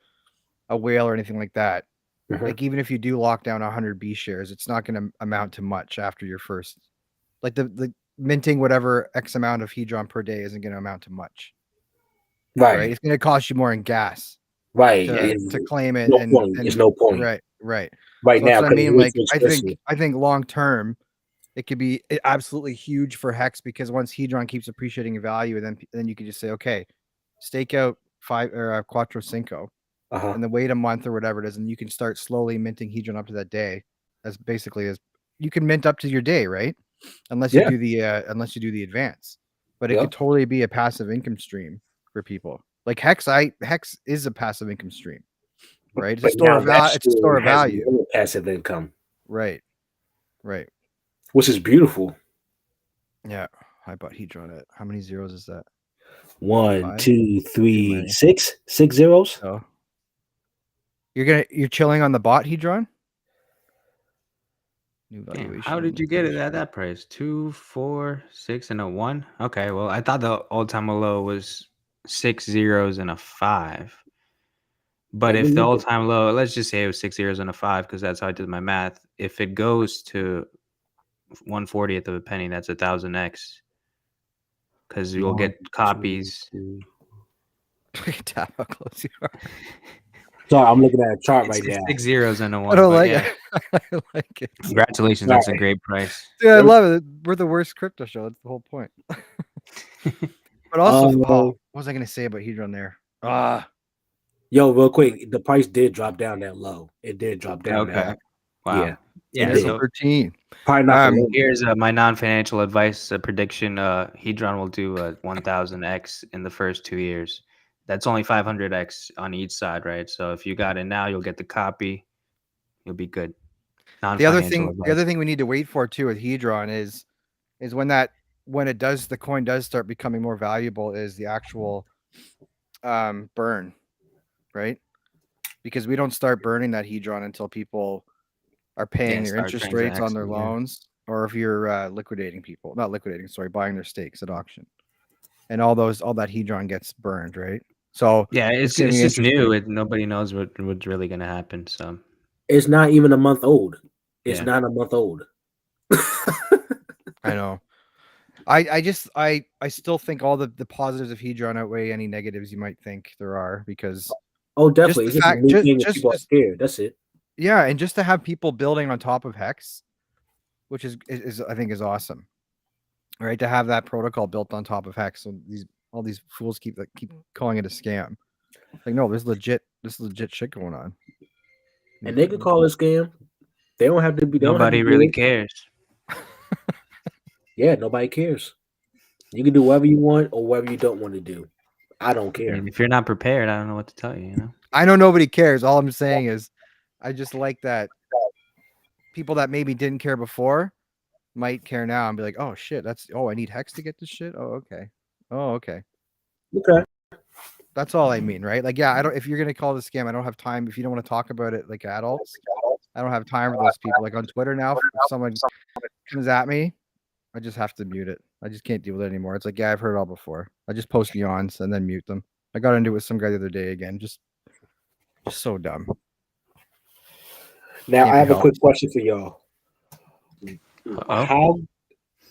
whale or anything like that, Like even if you do lock down 100 B shares, it's not going to amount to much after your first. Like the minting whatever X amount of Hedron per day isn't going to amount to much. Right. It's going to cost you more in gas. Right. To claim it. No and point. There's no point. Right. Right So now, that's what I mean. Like I expensive. think long term, it could be absolutely huge for Hex because once Hedron keeps appreciating in value, then you can just say, okay, stake out 5 or Quattro Cinco, and then wait a month or whatever it is, and you can start slowly minting Hedron up to that day. As basically as you can mint up to your day, right? Unless you do the advance, but it could totally be a passive income stream for people. Like Hex is a passive income stream, right? It's a store of value. It's a store of value. Passive income, right? Which is beautiful. Yeah, I bought Hedron at how many zeros is that? 1, 5? 2, 3, 6 zeros. So you're chilling on the bot Hedron. New valuation. How did you get it at that price? 2, 4, 6, and a 1. Okay, well I thought the all-time low was 6 zeros and a 5. But if the all-time low, let's just say it was 6 zeros and a 5, because that's how I did my math. If it goes to 1/40th of a penny, that's 1,000x. Because you'll get copies. Tap how close you are. Sorry, I'm looking at a chart right now. 6 zeros and a 1. I don't like it. I like it. Congratulations, that's a great price. Dude, I love it. We're the worst crypto show. That's the whole point. But also, what was I going to say about Hedron there? Yo, real quick, the price did drop down that low. It did drop down. Okay. Wow. Yeah. So 13. Probably not. Here's my non-financial advice prediction. Hedron will do 1,000x in the first 2 years. That's only 500x on each side, right? So if you got it now, you'll get the copy. You'll be good. The other thing we need to wait for too with Hedron is when the coin does start becoming more valuable is the actual burn, right? Because we don't start burning that Hedron until people are paying their interest rates on their loans, or if you're buying their stakes at auction, and all that Hedron gets burned, right? So yeah, it's just new. Nobody knows what's really gonna happen. So it's not even a month old. It's not a month old. I know. I still think all the positives of Hedron outweigh any negatives you might think there are, because definitely people are scared. That's it. Yeah, and just to have people building on top of Hex, which is I think is awesome, right? To have that protocol built on top of Hex, so all these fools keep calling it a scam. Like, no, there's legit shit going on. And they could call it a scam. They don't have to be. Nobody really cares. Yeah, nobody cares. You can do whatever you want or whatever you don't want to do. I don't care. I mean, if you're not prepared, I don't know what to tell you. You know. I know nobody cares. All I'm saying is, I just like that people that maybe didn't care before might care now and be like, oh shit, I need Hex to get this shit. Oh, okay. Okay. That's all I mean, right? Like, yeah, if you're gonna call this scam, I don't have time. If you don't want to talk about it like adults, I don't have time for those people. Like on Twitter now, if someone comes at me, I just have to mute it. I just can't deal with it anymore. It's like, yeah, I've heard it all before. I just post yawns and then mute them. I got into it with some guy the other day again. Just so dumb. Now I have a quick question for y'all.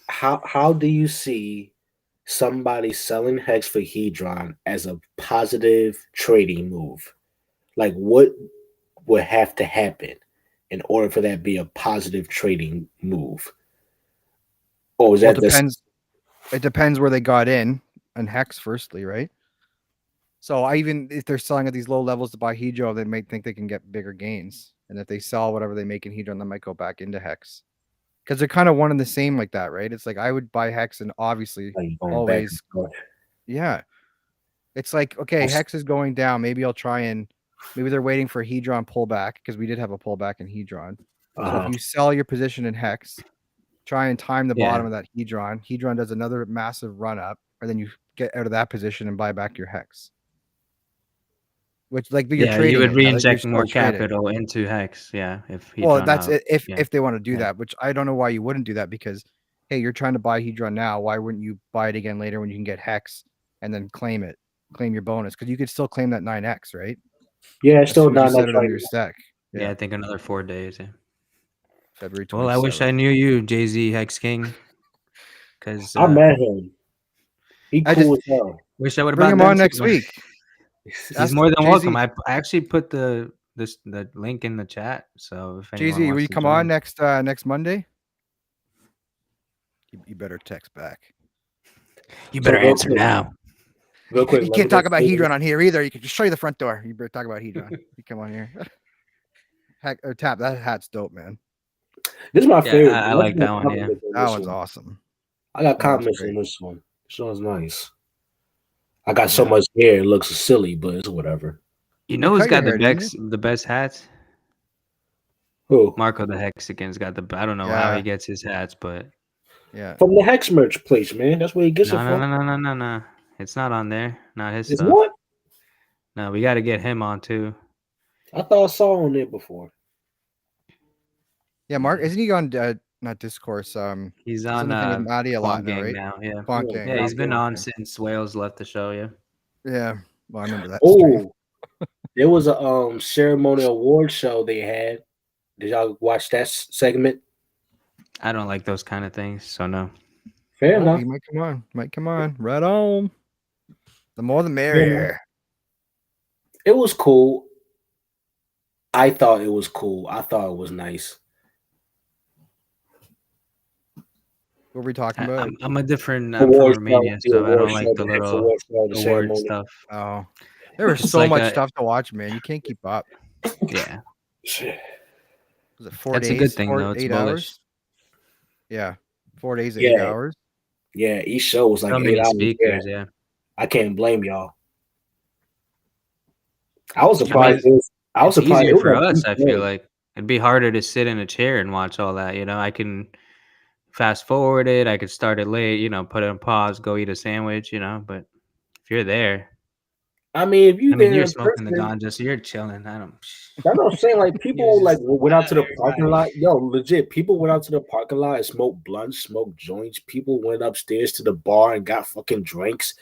How do you see somebody selling Hex for Hedron as a positive trading move? Like, what would have to happen in order for that to be a positive trading move? Or is that it depends where they got in Hex firstly, right? So if they're selling at these low levels to buy Hedron, they might think they can get bigger gains. And if they sell whatever they make in Hedron, they might go back into Hex. Because they're kind of one and the same like that, right? It's like I would buy Hex and obviously always. Yeah. It's like, okay, Hex is going down. Maybe they're waiting for Hedron pullback, because we did have a pullback in Hedron. So if you sell your position in Hex, try and time the bottom of that Hedron. Hedron does another massive run up, and then you get out of that position and buy back your Hex. Which, like, you're trading. You would reinject more capital into Hex. Yeah, if they want to do that, which I don't know why you wouldn't do that, because hey, you're trying to buy Hedron now. Why wouldn't you buy it again later when you can get Hex and then claim your bonus? Because you could still claim that 9x, right? Yeah, it's still 9x on your stack. Yeah, I think another 4 days. Yeah. February 27th. Well, I wish I knew you, Jay-Z Hex King, because I met him. He I cool just- as hell. wish I would have Bring brought him them on too, next but week. He's Ask more than Jay-Z. welcome. I actually put the link in the chat, so if anyone Jay-Z, wants will you to come join. on next Monday? You better text back. You better real answer quick- now. Real quick, You let can't me talk just about say Hedron this. on here either. You can just show you the front door. You better talk about Hedron. You come on here. Heck, or Tap, that hat's dope, man. This is my Yeah, favorite. I like that one. Yeah, That one's awesome. I got That one's comments great. on this one. This one's nice. I got so much hair, it looks silly, but it's whatever. you know who's cut your got hair, didn't the best hats? Who? Marco the Hexican's got the. I don't know how he gets his hats, but Yeah. From the Hex merch place, man. That's where he gets it no, from. no. It's not on there. Not his It's stuff. what? No, we got to get him on too. I thought I saw on there before. Yeah, Mark, isn't he on not Discourse? He's on on the thing with Maddie a lot Quant now, Gang right? now. Yeah, Quant Gang. yeah. He's been Okay. on since Wales left the show. Yeah. Yeah. Well, I remember that. stream. Oh, there was a ceremonial award show they had. Did y'all watch that segment? I don't like those kind of things, so no. Fair Oh, enough. he might come on. Might come on. Right on. The more the merrier. It was cool. I thought it was cool. I thought it was nice. What were we talking about? I'm a different. I'm Award from Romania, show, so I award don't like show, the the Hex little award show, the award ceremony. stuff. Oh, there was It's so like much a- stuff to watch, man. You can't keep up. Yeah, Was it 4 That's a days? good thing, though. It's 8 bullish. hours? Yeah. 4 days, Yeah. 8 hours. Yeah, each show was like so 8 many hours. speakers. Yeah. Yeah. I can't blame y'all. I was I mean, surprised. I was It's surprised. easier It was for like us. 2 I feel shows. like it'd be harder to sit in a chair and watch all that. You know, I can fast forward it. I could start it late. You know, put it on pause, go eat a sandwich. You know, but if you're there, I mean, if you I mean, there you're in smoking the person, ganja, so you're chilling. I don't. that's what I'm saying. Like You're people like just went out to the out parking everybody. lot. Yo, legit, people went out to the parking lot and smoked blunts, smoked joints. People went upstairs to the bar and got fucking drinks.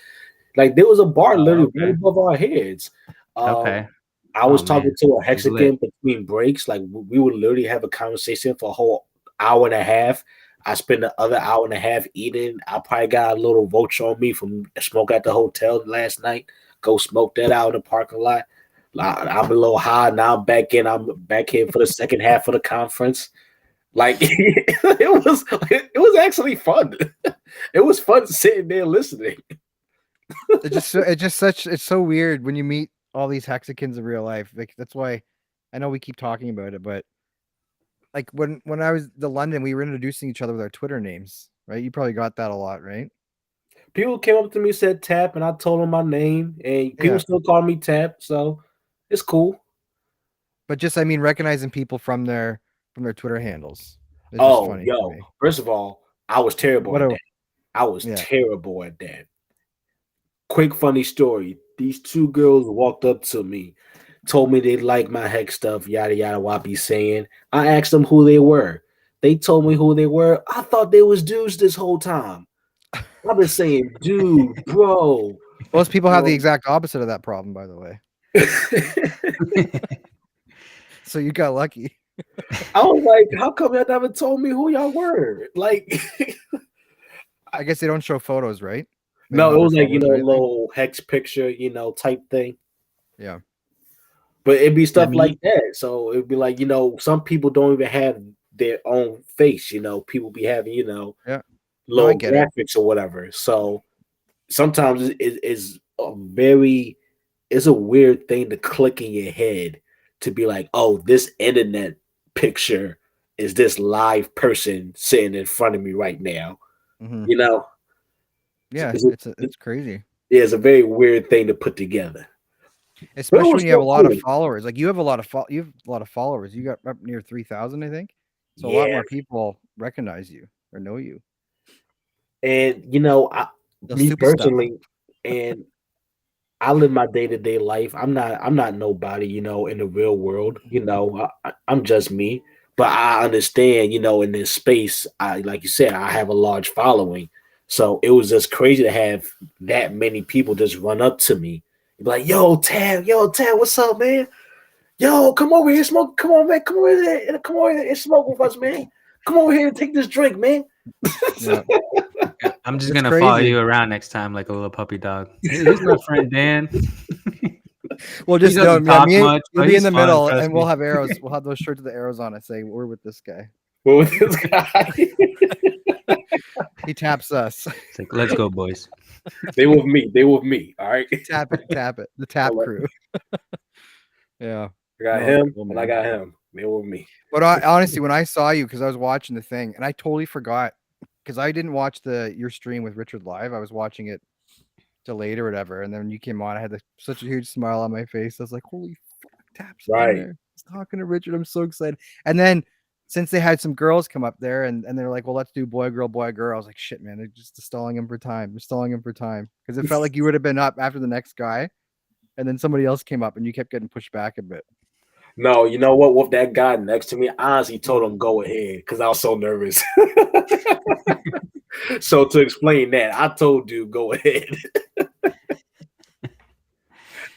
Like there was a bar literally okay. right above our heads. Okay. I was talking man. to a It's lit. Hexican between breaks. Like we would literally have a conversation for a whole hour and a half. I spent the other hour and a half eating. I probably got a little roach on me from smoke at the hotel last night. Go smoke that out in the parking lot. I'm a little high now. I'm back in. I'm back in for the second half of the conference. Like it was actually fun. It was fun sitting there listening. It's so weird when you meet all these Hexicans in real life. Like that's why I know we keep talking about it, but like when I was to London, we were introducing each other with our Twitter names, right? You probably got that a lot, right? People came up to me, said Tap, and I told them my name, and people still call me Tap, so it's cool. But just I mean recognizing people from their Twitter handles. It's just funny to me. First of all, I was terrible What at a- that. I was terrible at that. Quick funny story. These 2 girls walked up to me, told me they liked my Hex stuff, yada yada what I be saying. I asked them who they were. They told me who they were. I thought they was dudes this whole time. I've been saying, dude, bro. Most people have the exact opposite of that problem, by the way. So you got lucky. I was like, how come y'all never told me who y'all were? Like, I guess they don't show photos, right? no, it was like, a little Hex picture, type thing. Yeah. But it'd be stuff like that. So it'd be like, some people don't even have their own face, people be having, little graphics or whatever. So sometimes it's a weird thing to click in your head to be like, oh, this internet picture is this live person sitting in front of me right now. Mm-hmm. Yeah, it's crazy. Yeah, it's a very weird thing to put together, especially when you have a lot of followers. Like you have a lot of followers. You got up near 3,000, I think. So a lot more people recognize you or know you. And me personally, and I live my day-to-day life. I'm not nobody, in the real world. I'm just me. But I understand, in this space, like you said, I have a large following. So it was just crazy to have that many people just run up to me. Be like, yo, Tab, what's up, man? yo, come over here, smoke. Come on, man. Come over here. Come over here and smoke with us, man. Come over here and take this drink, man. Yeah. I'm just It's gonna follow crazy. you around next time like a little puppy dog. Here's my friend Dan. We'll He just doesn't know, talk much, you'll but be he's in the fun, middle, trust and we'll me. have arrows. We'll have those shirts with the arrows on it saying we're with this guy. What was this guy? He taps us. It's like, let's go, boys. They with me. They with me. All right. Tap it. The tap Alright. crew. Yeah. I got No, him, cool, and I man. got him. They with me. But honestly, when I saw you, because I was watching the thing, and I totally forgot, because I didn't watch your stream with Richard live. I was watching it delayed or whatever, and then when you came on, I had such a huge smile on my face. I was like, "Holy fuck, Tap's on Right. there! He's talking to Richard. I'm so excited." And then since they had some girls come up there, and they're like, "Well, let's do boy, girl, boy, girl," I was like, "Shit, man! They're just stalling him for time. They're stalling him for time," because it felt like you would have been up after the next guy, and then somebody else came up, and you kept getting pushed back a bit. No, you know what? With that guy next to me, I honestly told him go ahead because I was so nervous. So to explain that, I told dude go ahead.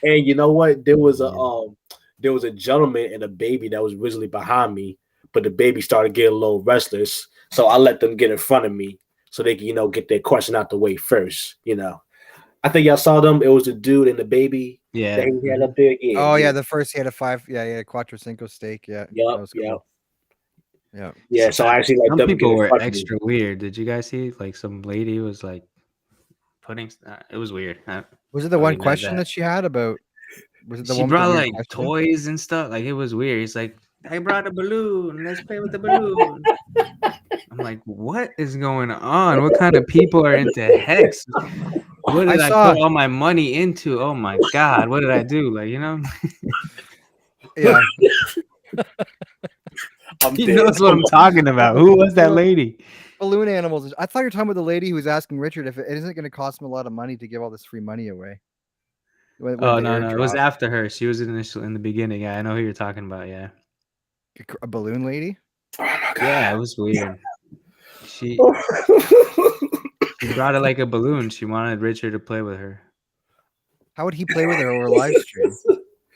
And you know what? There was a gentleman and a baby that was originally behind me, but the baby started getting a little restless, so I let them get in front of me so they can get their question out the way first. I think y'all saw them. It was the dude and the baby. Yeah. That he had up there. Yeah, Oh yeah, the first he had a 5. Yeah, he had a Quattro Cinco steak. Yeah, that Yep, was yep. cool. Yeah. Yeah, so I actually let Some them get people in were front of me. extra weird. Did you guys see? Like some lady was like putting. It was weird. Was it the I'll one leave it at question that. that she had about? Was it the She one with the brought weird like question? toys and stuff. Like it was weird. He's like, I brought a balloon. Let's play with the balloon. I'm like, what is going on? What kind of people are into Hex? What did I put all my money into? Oh my God, what did I do? Like, Yeah. He knows what I'm talking about. Who was that lady? Balloon animals. I thought you were talking about the lady who was asking Richard if it isn't going to cost him a lot of money to give all this free money away. Oh no, it was after her. She was in the beginning. Yeah, I know who you're talking about. Yeah, a balloon lady. Oh my God. Yeah, it was weird. She brought it like a balloon. She wanted Richard to play with her. How would he play with her over live stream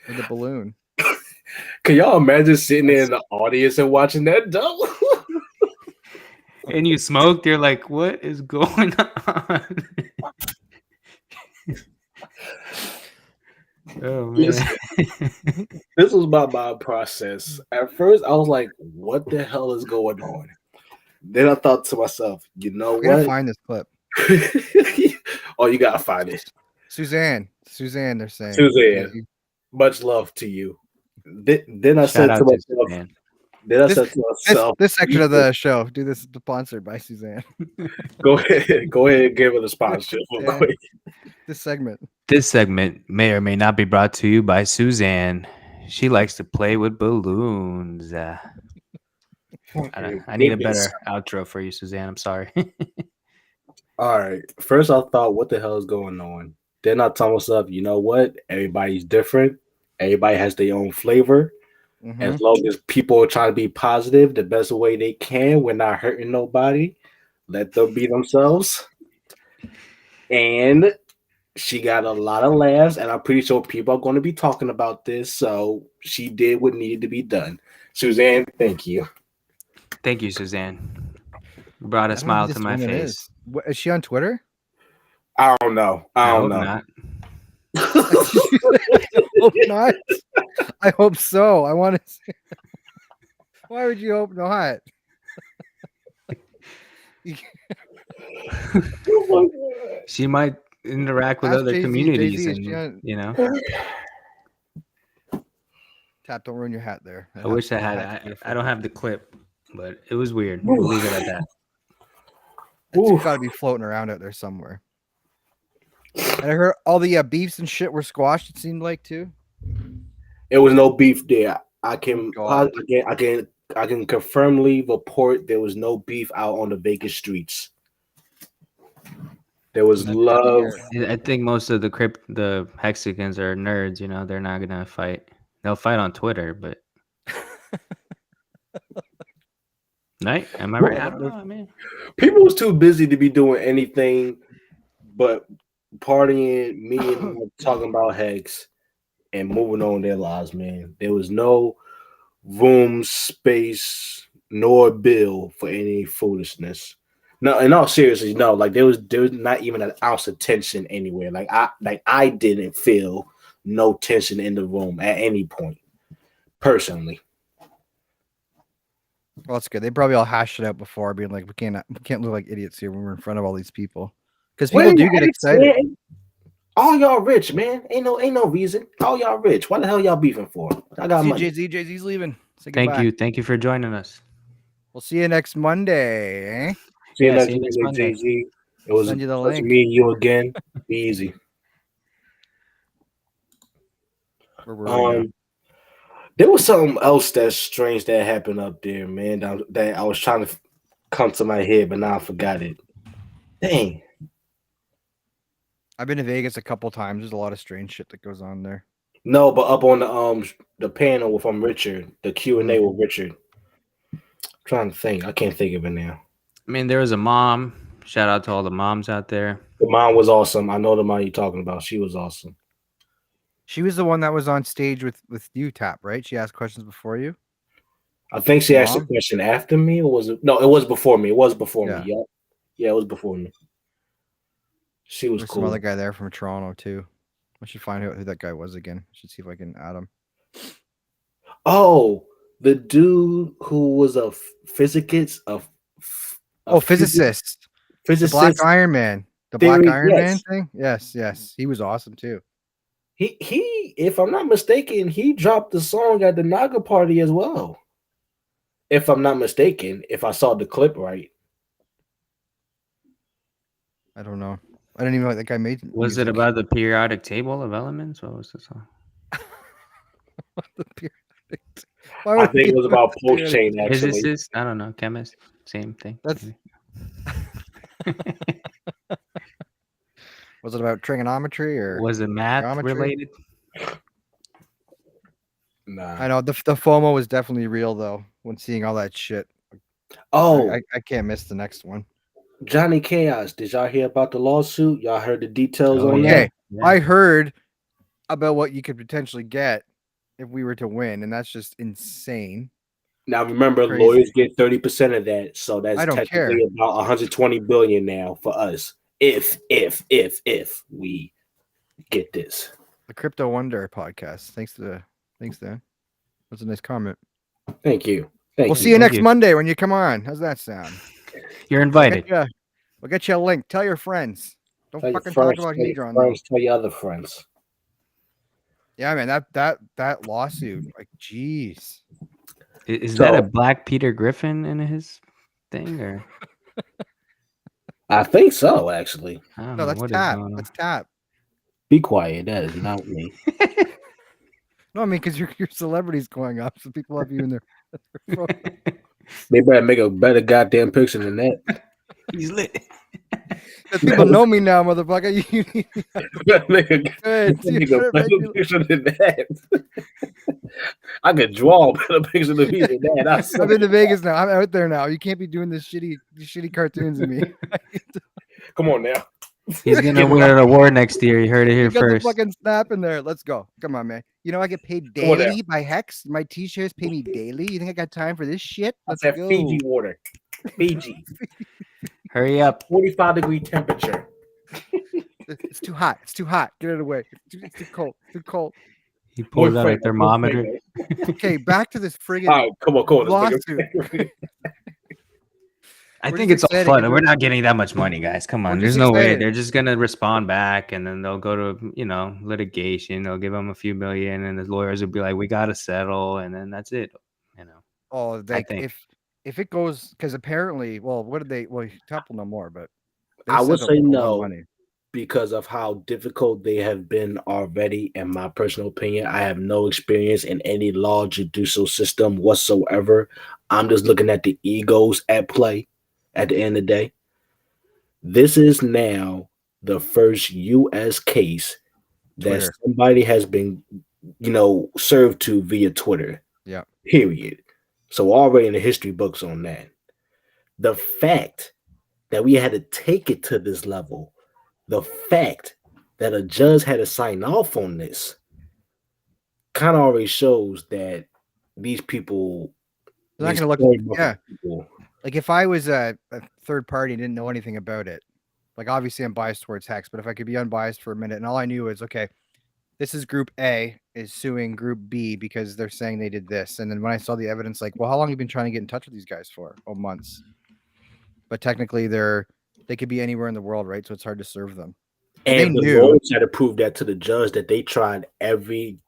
with a balloon? Can y'all imagine sitting there in the audience and watching that though? And you smoked, you're like, what is going on? Oh man. This was my process. At first, I was like, what the hell is going on? Then I thought to myself, you know what? We gotta find this clip. Oh, you gotta find it. Suzanne, they're saying. Suzanne, much love to you. Then I said to myself, this section of the show, do this sponsored by Suzanne. Go ahead and give it a sponsorship real quick. This segment may or may not be brought to you by Suzanne. She likes to play with balloons. I need a better outro for you, Suzanne. I'm sorry. All right. First, I thought, what the hell is going on? Then I told myself, you know what? Everybody's different. Everybody has their own flavor. Mm-hmm. As long as people are trying to be positive the best way they can, we're not hurting nobody. Let them be themselves. And she got a lot of laughs, and I'm pretty sure people are going to be talking about this. So she did what needed to be done. Suzanne, thank you. Thank you, Suzanne. Brought a smile to my face. Is she on Twitter? I don't know. I don't know. Not. I hope not. I hope so. I want to see. Why would you hope not? She might interact with other communities, and Tap, don't ruin your hat there. I wish I had. I don't have the clip, but it was weird. We'll leave it at that. It's got to be floating around out there somewhere. And I heard all the beefs and shit were squashed. It seemed like too. It was no beef there. I can confirmly report there was no beef out on the Vegas streets. There was love. I think most of the Hexicans are nerds. They're not gonna fight. They'll fight on Twitter, but. Right? Am I right? I don't know, man. People was too busy to be doing anything but partying, me and talking about Hex. and moving on their lives, man. There was no room, space, nor bill for any foolishness. No, in all seriousness, no. Like there was not even an ounce of tension anywhere. I didn't feel no tension in the room at any point, personally. Well, that's good. They probably all hashed it out before, being like, we can't look like idiots here when we're in front of all these people, because people do get excited. Man. All y'all rich, man. Ain't no reason. All y'all rich. Why the hell y'all beefing for? I got See you, money. Jay-Z's leaving. Say Thank goodbye. you. Thank you for joining us. We'll see you next Monday. Eh? See you Yeah, next see you next Monday, Monday. Jay-Z. It was Send you the a pleasure link. meeting you again. Be easy. Where were we now? There was something else that's strange that happened up there, man. That I was trying to come to my head, but now I forgot it. Dang. I've been to Vegas a couple times. There's a lot of strange shit that goes on there. No, but up on the panel from Richard, the Q&A with Richard. I'm trying to think. I can't think of it now. I mean, there was a mom. Shout out to all the moms out there. The mom was awesome. I know the mom you're talking about. She was awesome. She was the one that was on stage with you, Tap, right? She asked questions before you. I think she asked a Mom? question after me, or was it? No, it was before me. It was before Yeah. me. Yep. Yeah, it was before me. She was There's cool. some other guy there from Toronto too. I should find out who that guy was again. I should see if I can add him. Oh, the dude who was a physicist, Physicist. The physicist. Black Iron Man. The Theory, Black Iron yes. Man thing? Yes. He was awesome too. He, if I'm not mistaken, he dropped the song at the Naga party as well. If I'm not mistaken, if I saw the clip right. I don't know. I didn't even know that guy made Was music. it about the periodic table of elements? What was the song? The periodic- Why I would think be it was about PulseChain, actually. Physicist? I don't know. Chemist? Same thing. That's- maybe. Was it about trigonometry or Was it math geometry? related? Nah. I know the FOMO was definitely real though when seeing all that shit. Oh, I can't miss the next one. Johnny Chaos. Did y'all hear about the lawsuit? Y'all heard the details Oh, on yeah. that? Yeah. I heard about what you could potentially get if we were to win, and that's just insane. Now remember, Crazy. lawyers get 30% of that, so that's I don't technically about 120 billion now for us. If we get this. The Crypto Wonder podcast. Thanks, Dan. That's a nice comment. Thank you. Thank We'll you. see you Thank next you. Monday when you come on. How's that sound? You're invited. We'll get you a link. Tell your friends. Don't Tell your fucking friends, talk about tell your Hedron though. friends, tell your other friends. Yeah, man, that lawsuit, like, jeez. Is So- that a Black Peter Griffin in his thing, or I think so, actually. I don't No, know that's what is Tap. going on. That's Tap. Be quiet. That is not me. No, I mean, because your celebrity's going up, so people have you in their phone. They better make a better goddamn picture than that. He's lit. Because people know me now, motherfucker. You need Better make a Good. make a better picture than that. I could draw a better picture than me than that. I I'm in the Vegas now. I'm out there now. You can't be doing this shitty cartoons of me. Come on now. He's gonna win an award next year. You heard it here You got first. the fucking snap in there. Let's go. Come on, man. You know I get paid Come on now. daily by Hex. My t-shirts pay me daily. You think I got time for this shit? Let's That's go. Fiji water. Fiji. Hurry up. 45-degree temperature. It's too hot. It's too hot. Get it away. It's too cold. Too cold. He pulls out a Boyfriend, thermometer. boyfriend. Okay, back to this friggin' All right, come on. Let's lawsuit. make it- I We're think just it's all excited fun. 'cause We're not getting that much money, guys. Come on. We're There's just no way. excited. They're just gonna respond back, and then they'll go to litigation. They'll give them a few million, and the lawyers will be like, "We gotta settle," and then that's it. Oh, like think. if it goes, because apparently, well, what did they? Well, Top will know more, but they I would said say a lot of no. money. Because of how difficult they have been already, in my personal opinion. I have no experience in any law judicial system whatsoever. I'm just looking at the egos at play at the end of the day. This is now the first U.S. case that Twitter. somebody has been, served to via Twitter. Yeah. Period. So already in the history books on that. The fact that we had to take it to this level, the fact that a judge had to sign off on this, kind of already shows that these people, They're not these gonna look. coin market Yeah, people, like if I was a third party and didn't know anything about it, like obviously I'm biased towards Hex, but if I could be unbiased for a minute and all I knew is okay, this is Group A is suing Group B because they're saying they did this, and then when I saw the evidence, like, well, how long have you been trying to get in touch with these guys for? Oh, months. But technically, they could be anywhere in the world, right? So it's hard to serve them. And they and the knew. lawyers had to prove that to the judge that they tried every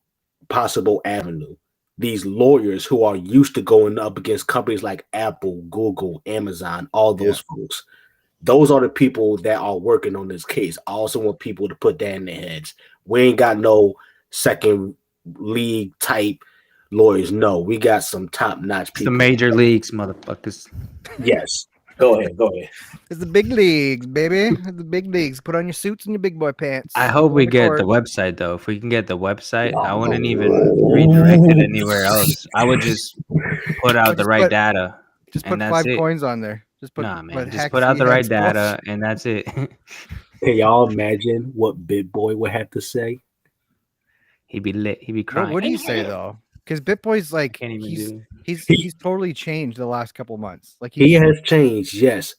possible avenue. These lawyers who are used to going up against companies like Apple, Google, Amazon, all those folks. Those are the people that are working on this case. I also want people to put that in their heads. We ain't got no second league type lawyers. No, we got some top notch It's people. the major leagues, motherfuckers. Yes. Go ahead. Go ahead. It's the big leagues, baby. It's the big leagues. Put on your suits and your big boy pants. I hope Go we on the get court. the website though. If we can get the website, I wouldn't even redirect it anywhere else. I would just put out the just right put- data. Just and put that's 5 it. coins on there. Just put Nah, man. what Just Hex put out the right EX data, and that's it. Can y'all imagine what Big Boy would have to say? He'd be lit. He'd be crying. What do you say though? Because BitBoy's like Can't even do. he's totally changed the last couple months. Like He has changed, yes.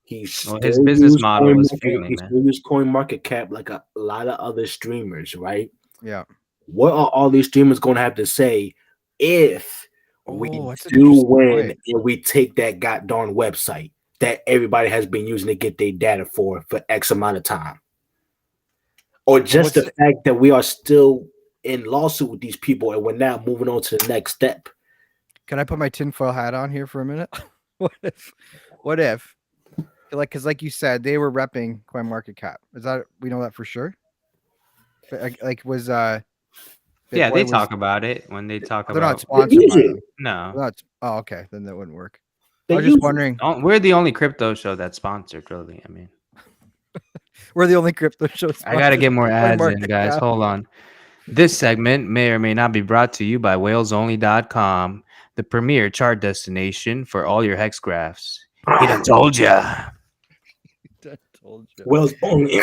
He's Well, still his business use model coin is market, failing, he man. still use coin market cap like a lot of other streamers, right? Yeah. What are all these streamers going to have to say if we that's an do interesting win point. and we take that goddamn website that everybody has been using to get their data for X amount of time? Or just the fact that we are still in lawsuit with these people and we're now moving on to the next step. Can I put my tinfoil hat on here for a minute? What if like you said, they were repping CoinMarketCap. Is that we know that for sure? Was yeah, they talk about it when they talk they're about. not sponsored by them. No. Oh, okay, then that wouldn't work. They I was just wondering. We're the only crypto show that's sponsored, really. I mean, we're the only crypto show. I gotta get more ads in, guys. Hold on. This segment may or may not be brought to you by whalesonly.com, the premier chart destination for all your hex graphs. He done told ya. Wells only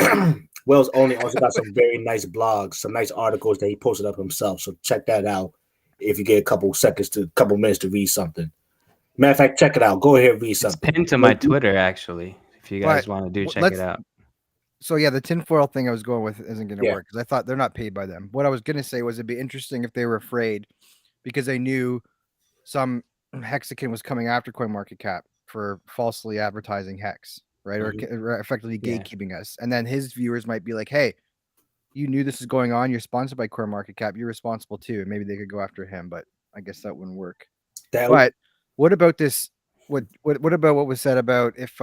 Wells only also got some very nice blogs, some nice articles that he posted up himself. So check that out if you get a couple minutes to read something. Matter of fact, check it out. Go ahead and read something. It's pinned to my Twitter, actually. If you guys want to check it out. So yeah, the tinfoil thing I was going with isn't going to work because I thought they're not paid by them. What I was going to say was it'd be interesting if they were afraid because they knew some Hexakin was coming after CoinMarketCap for falsely advertising Hex, right? Or effectively gatekeeping us. And then his viewers might be like, hey, you knew this is going on. You're sponsored by CoinMarketCap. You're responsible too. And maybe they could go after him, but I guess that wouldn't work. But what about this? What about what was said about if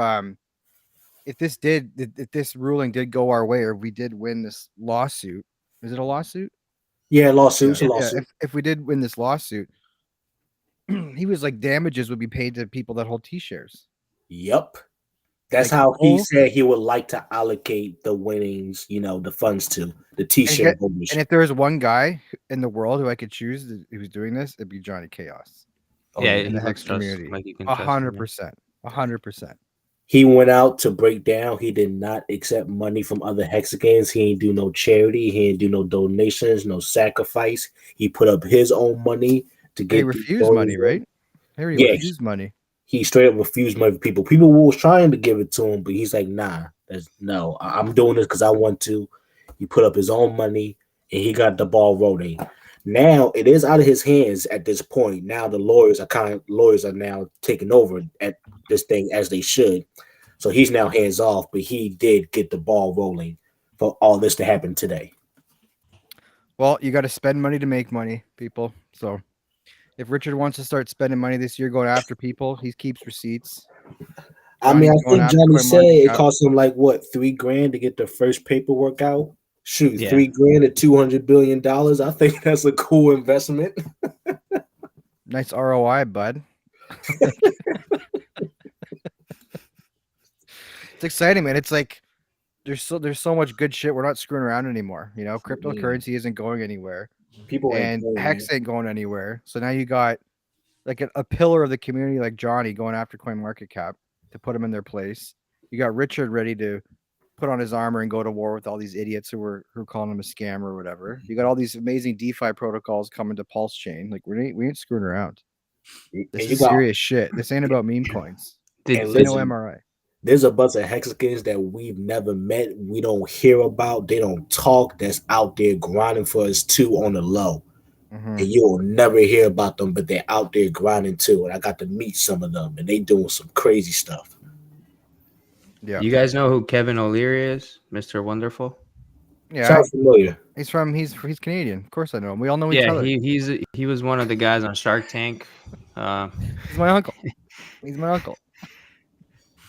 this ruling did go our way or we did win this lawsuit? Is it a lawsuit? Yeah, lawsuit. Yeah. If we did win this lawsuit, he was like damages would be paid to people that hold T-shares. Yep. That's how he said he would like to allocate the winnings, the funds to the T-shirt holders. And if there was one guy in the world who I could choose who's doing this, it'd be Johnny Chaos. In the Hex community. 100%. 100%. He went out to break down. He did not accept money from other Hexagons. He ain't do no charity. He ain't do no donations, no sacrifice. He put up his own money to get. He refused money, right? He refused money. He straight up refused money from people. People was trying to give it to him, but he's like, nah, I'm doing this because I want to. He put up his own money and he got the ball rolling. Now it is out of his hands at this point. Now the lawyers are now taking over at this thing as they should. So he's now hands off, but he did get the ball rolling for all this to happen today. Well, you got to spend money to make money, people. So if Richard wants to start spending money this year going after people, he keeps receipts. I think Johnny said it cost him like what, $3,000 to get the first paperwork out. Shoot, $3,000 at $200 billion. I think that's a cool investment. Nice ROI, bud. It's exciting, man. It's like there's so much good shit. We're not screwing around anymore. Cryptocurrency isn't going anywhere. People and Hex ain't going anywhere. So now you got like a pillar of the community like Johnny going after CoinMarketCap to put them in their place. You got Richard ready to put on his armor and go to war with all these idiots who were calling him a scam or whatever. You got all these amazing DeFi protocols coming to PulseChain. Like we ain't screwing around. This And is serious shit. This ain't about meme coins. Did, and Say no listen, MRI. there's a bunch of Hexicans that we've never met. We don't hear about. They don't talk. That's out there grinding for us too on the low. Mhm. And you will never hear about them, but they're out there grinding too. And I got to meet some of them, and they doing some crazy stuff. Yeah. you guys know who Kevin O'Leary is, Mr. Wonderful? Yeah. Sounds familiar. He's Canadian. Of course I know him. We all know each Yeah, other. he was one of the guys on Shark Tank. He's my uncle. He's my uncle.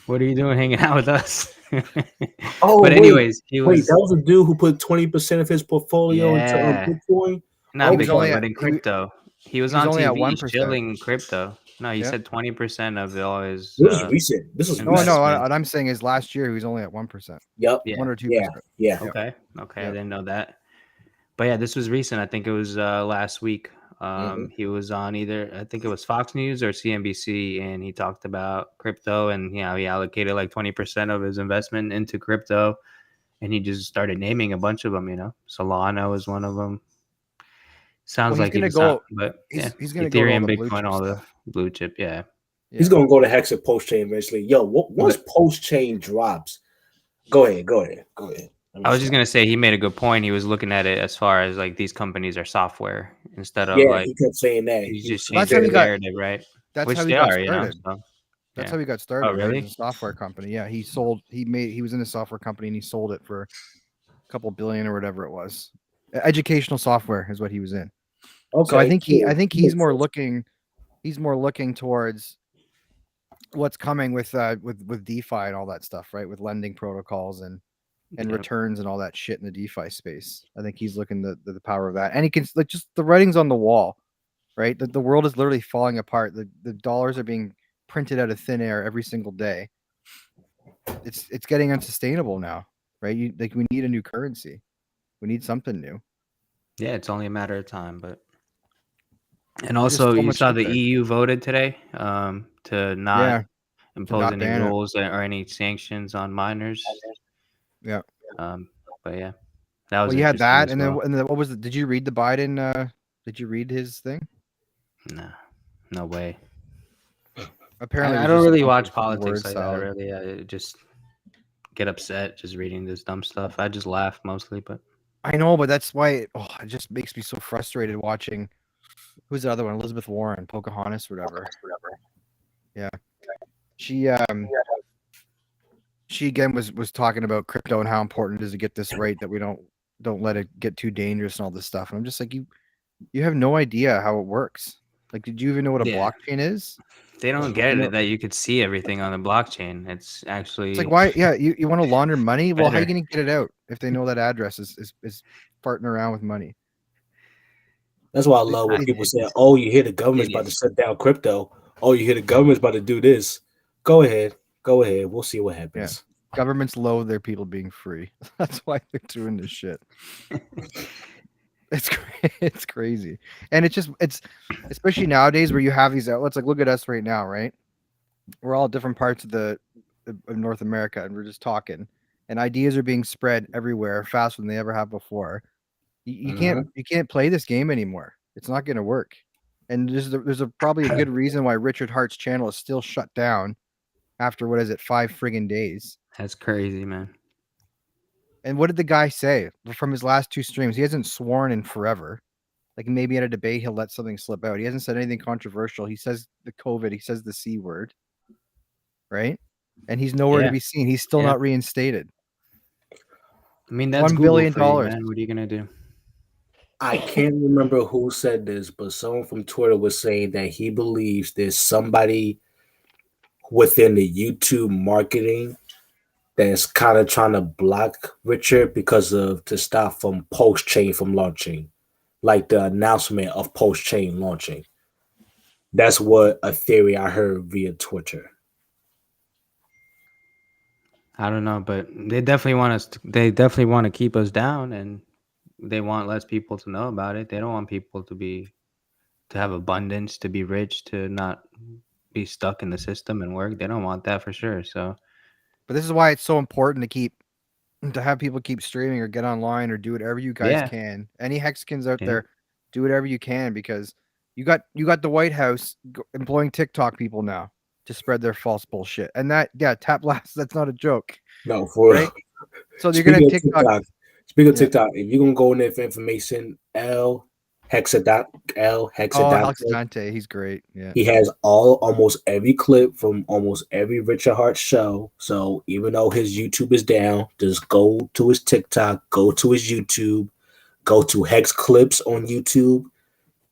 What are you doing hanging out with us? Oh, but anyways, he wait, was that was a dude who put 20% of his portfolio into Yeah. Bitcoin. not he was Bitcoin, only but at- in crypto. He was he was on only at TV 1%. shilling crypto. No, he Yeah. said 20% of all his. This was recent. This was No, recent. no. Investment. What I'm saying is last year he was only at 1%, Yep. Yeah. 1 or 2%. Yeah. Okay. Okay. I Yeah. didn't know that. But yeah, this was recent. I think it was last week. He was on I think it was Fox News or CNBC, and he talked about crypto, and he allocated like 20% of his investment into crypto, and he just started naming a bunch of them. Solana was one of them. Sounds Well, he's like he gonna was go- on, but he's- yeah, he's gonna go to all Ethereum, the blue Bitcoin, chip all the stuff. blue chip. Yeah. He's gonna go to Hex and PulseChain eventually. Yo, once PulseChain drops, go ahead. I was just gonna say he made a good point. He was looking at it as far as like these companies are software instead of Yeah, like he kept saying that. he's He just was That's changing how the he got- narrative, right? That's Which how he they got are, started. So, That's yeah. how he got started. Oh, really? Right? As a software company. Yeah, he was in a software company and he sold it for a couple billion or whatever it was. Educational software is what he was in. Okay, So I think cool. he's more looking towards what's coming with DeFi and all that stuff, right? With lending protocols and Yeah. returns and all that shit in the DeFi space. I think he's looking the power of that, and he can like just the writing's on the wall, right? The world is literally falling apart. The dollars are being printed out of thin air every single day. It's getting unsustainable now, right? We need a new currency. We need something new. Yeah, it's only a matter of time, but and There's just also so you much saw out the there. EU voted today to not Yeah, impose not any ban it. rules or any sanctions on miners. Yeah. But yeah, that was Well, you had interesting that, as and well. then what was it? Did you read the Biden? Did you read his thing? Nah, no way. Apparently, it I was don't just a really bunch watch of politics word like salad. that. Really, I just get upset just reading this dumb stuff. I just laugh mostly, but I know, but that's why it just makes me so frustrated watching. Who's the other one? Elizabeth Warren, Pocahontas, whatever. Yeah, she again was talking about crypto and how important it is to get this right, that we don't let it get too dangerous and all this stuff. And I'm just like, you have no idea how it works. Like, did you even know what a Yeah. blockchain is? they don't get it that you could see everything on the blockchain. It's actually It's like, why? Yeah, you want to launder money? Well, how are you Better. going to get it out if they know that address is farting around with money? That's why I love when It- people say, "Oh, you hear the government's about to shut down crypto. Oh, you hear the government's about to do this." Go ahead. We'll see what happens. Governments loathe their people being free. That's why they're doing this shit. It's crazy, and it's especially nowadays where you have these outlets. Like, look at us right now, right? We're all different parts of North America, and we're just talking, and ideas are being spread everywhere faster than they ever have before. You can't play this game anymore. It's not going to work. And there's probably a good reason why Richard Hart's channel is still shut down after 5 friggin' days. That's crazy, man. And what did the guy say from his last 2 streams? He hasn't sworn in forever. Like, maybe at a debate he'll let something slip out. He hasn't said anything controversial. He says the COVID. He says the C word, right? And he's nowhere to be seen. He's still not reinstated. I mean, that's $1 Google billion. for you, man. What are you gonna do? I can't remember who said this, but someone from Twitter was saying that he believes there's somebody within the YouTube marketing that's kind of trying to block Richard to stop from PulseChain from launching, like the announcement of PulseChain launching. That's what a theory I heard via Twitter. I don't know, but they definitely want us. They definitely want to keep us down, and they want less people to know about it. They don't want people to have abundance, to be rich, to not be stuck in the system and work. They don't want that for sure. So, But this is why it's so important to keep to have people keep streaming or get online or do whatever you guys Yeah. can. Any Hexicans out Yeah. there, do whatever you can because you got the White House employing TikTok people now to spread their false bullshit. And tap blast, that's not a joke. No, for right. So you're gonna have TikTok. Speaking of TikTok, if you're gonna go in there for information, L Hexadante, he's great. Yeah, he has almost every clip from almost every Richard Hart show. So even though his YouTube is down, just go to his TikTok, go to his YouTube, go to Hex Clips on YouTube.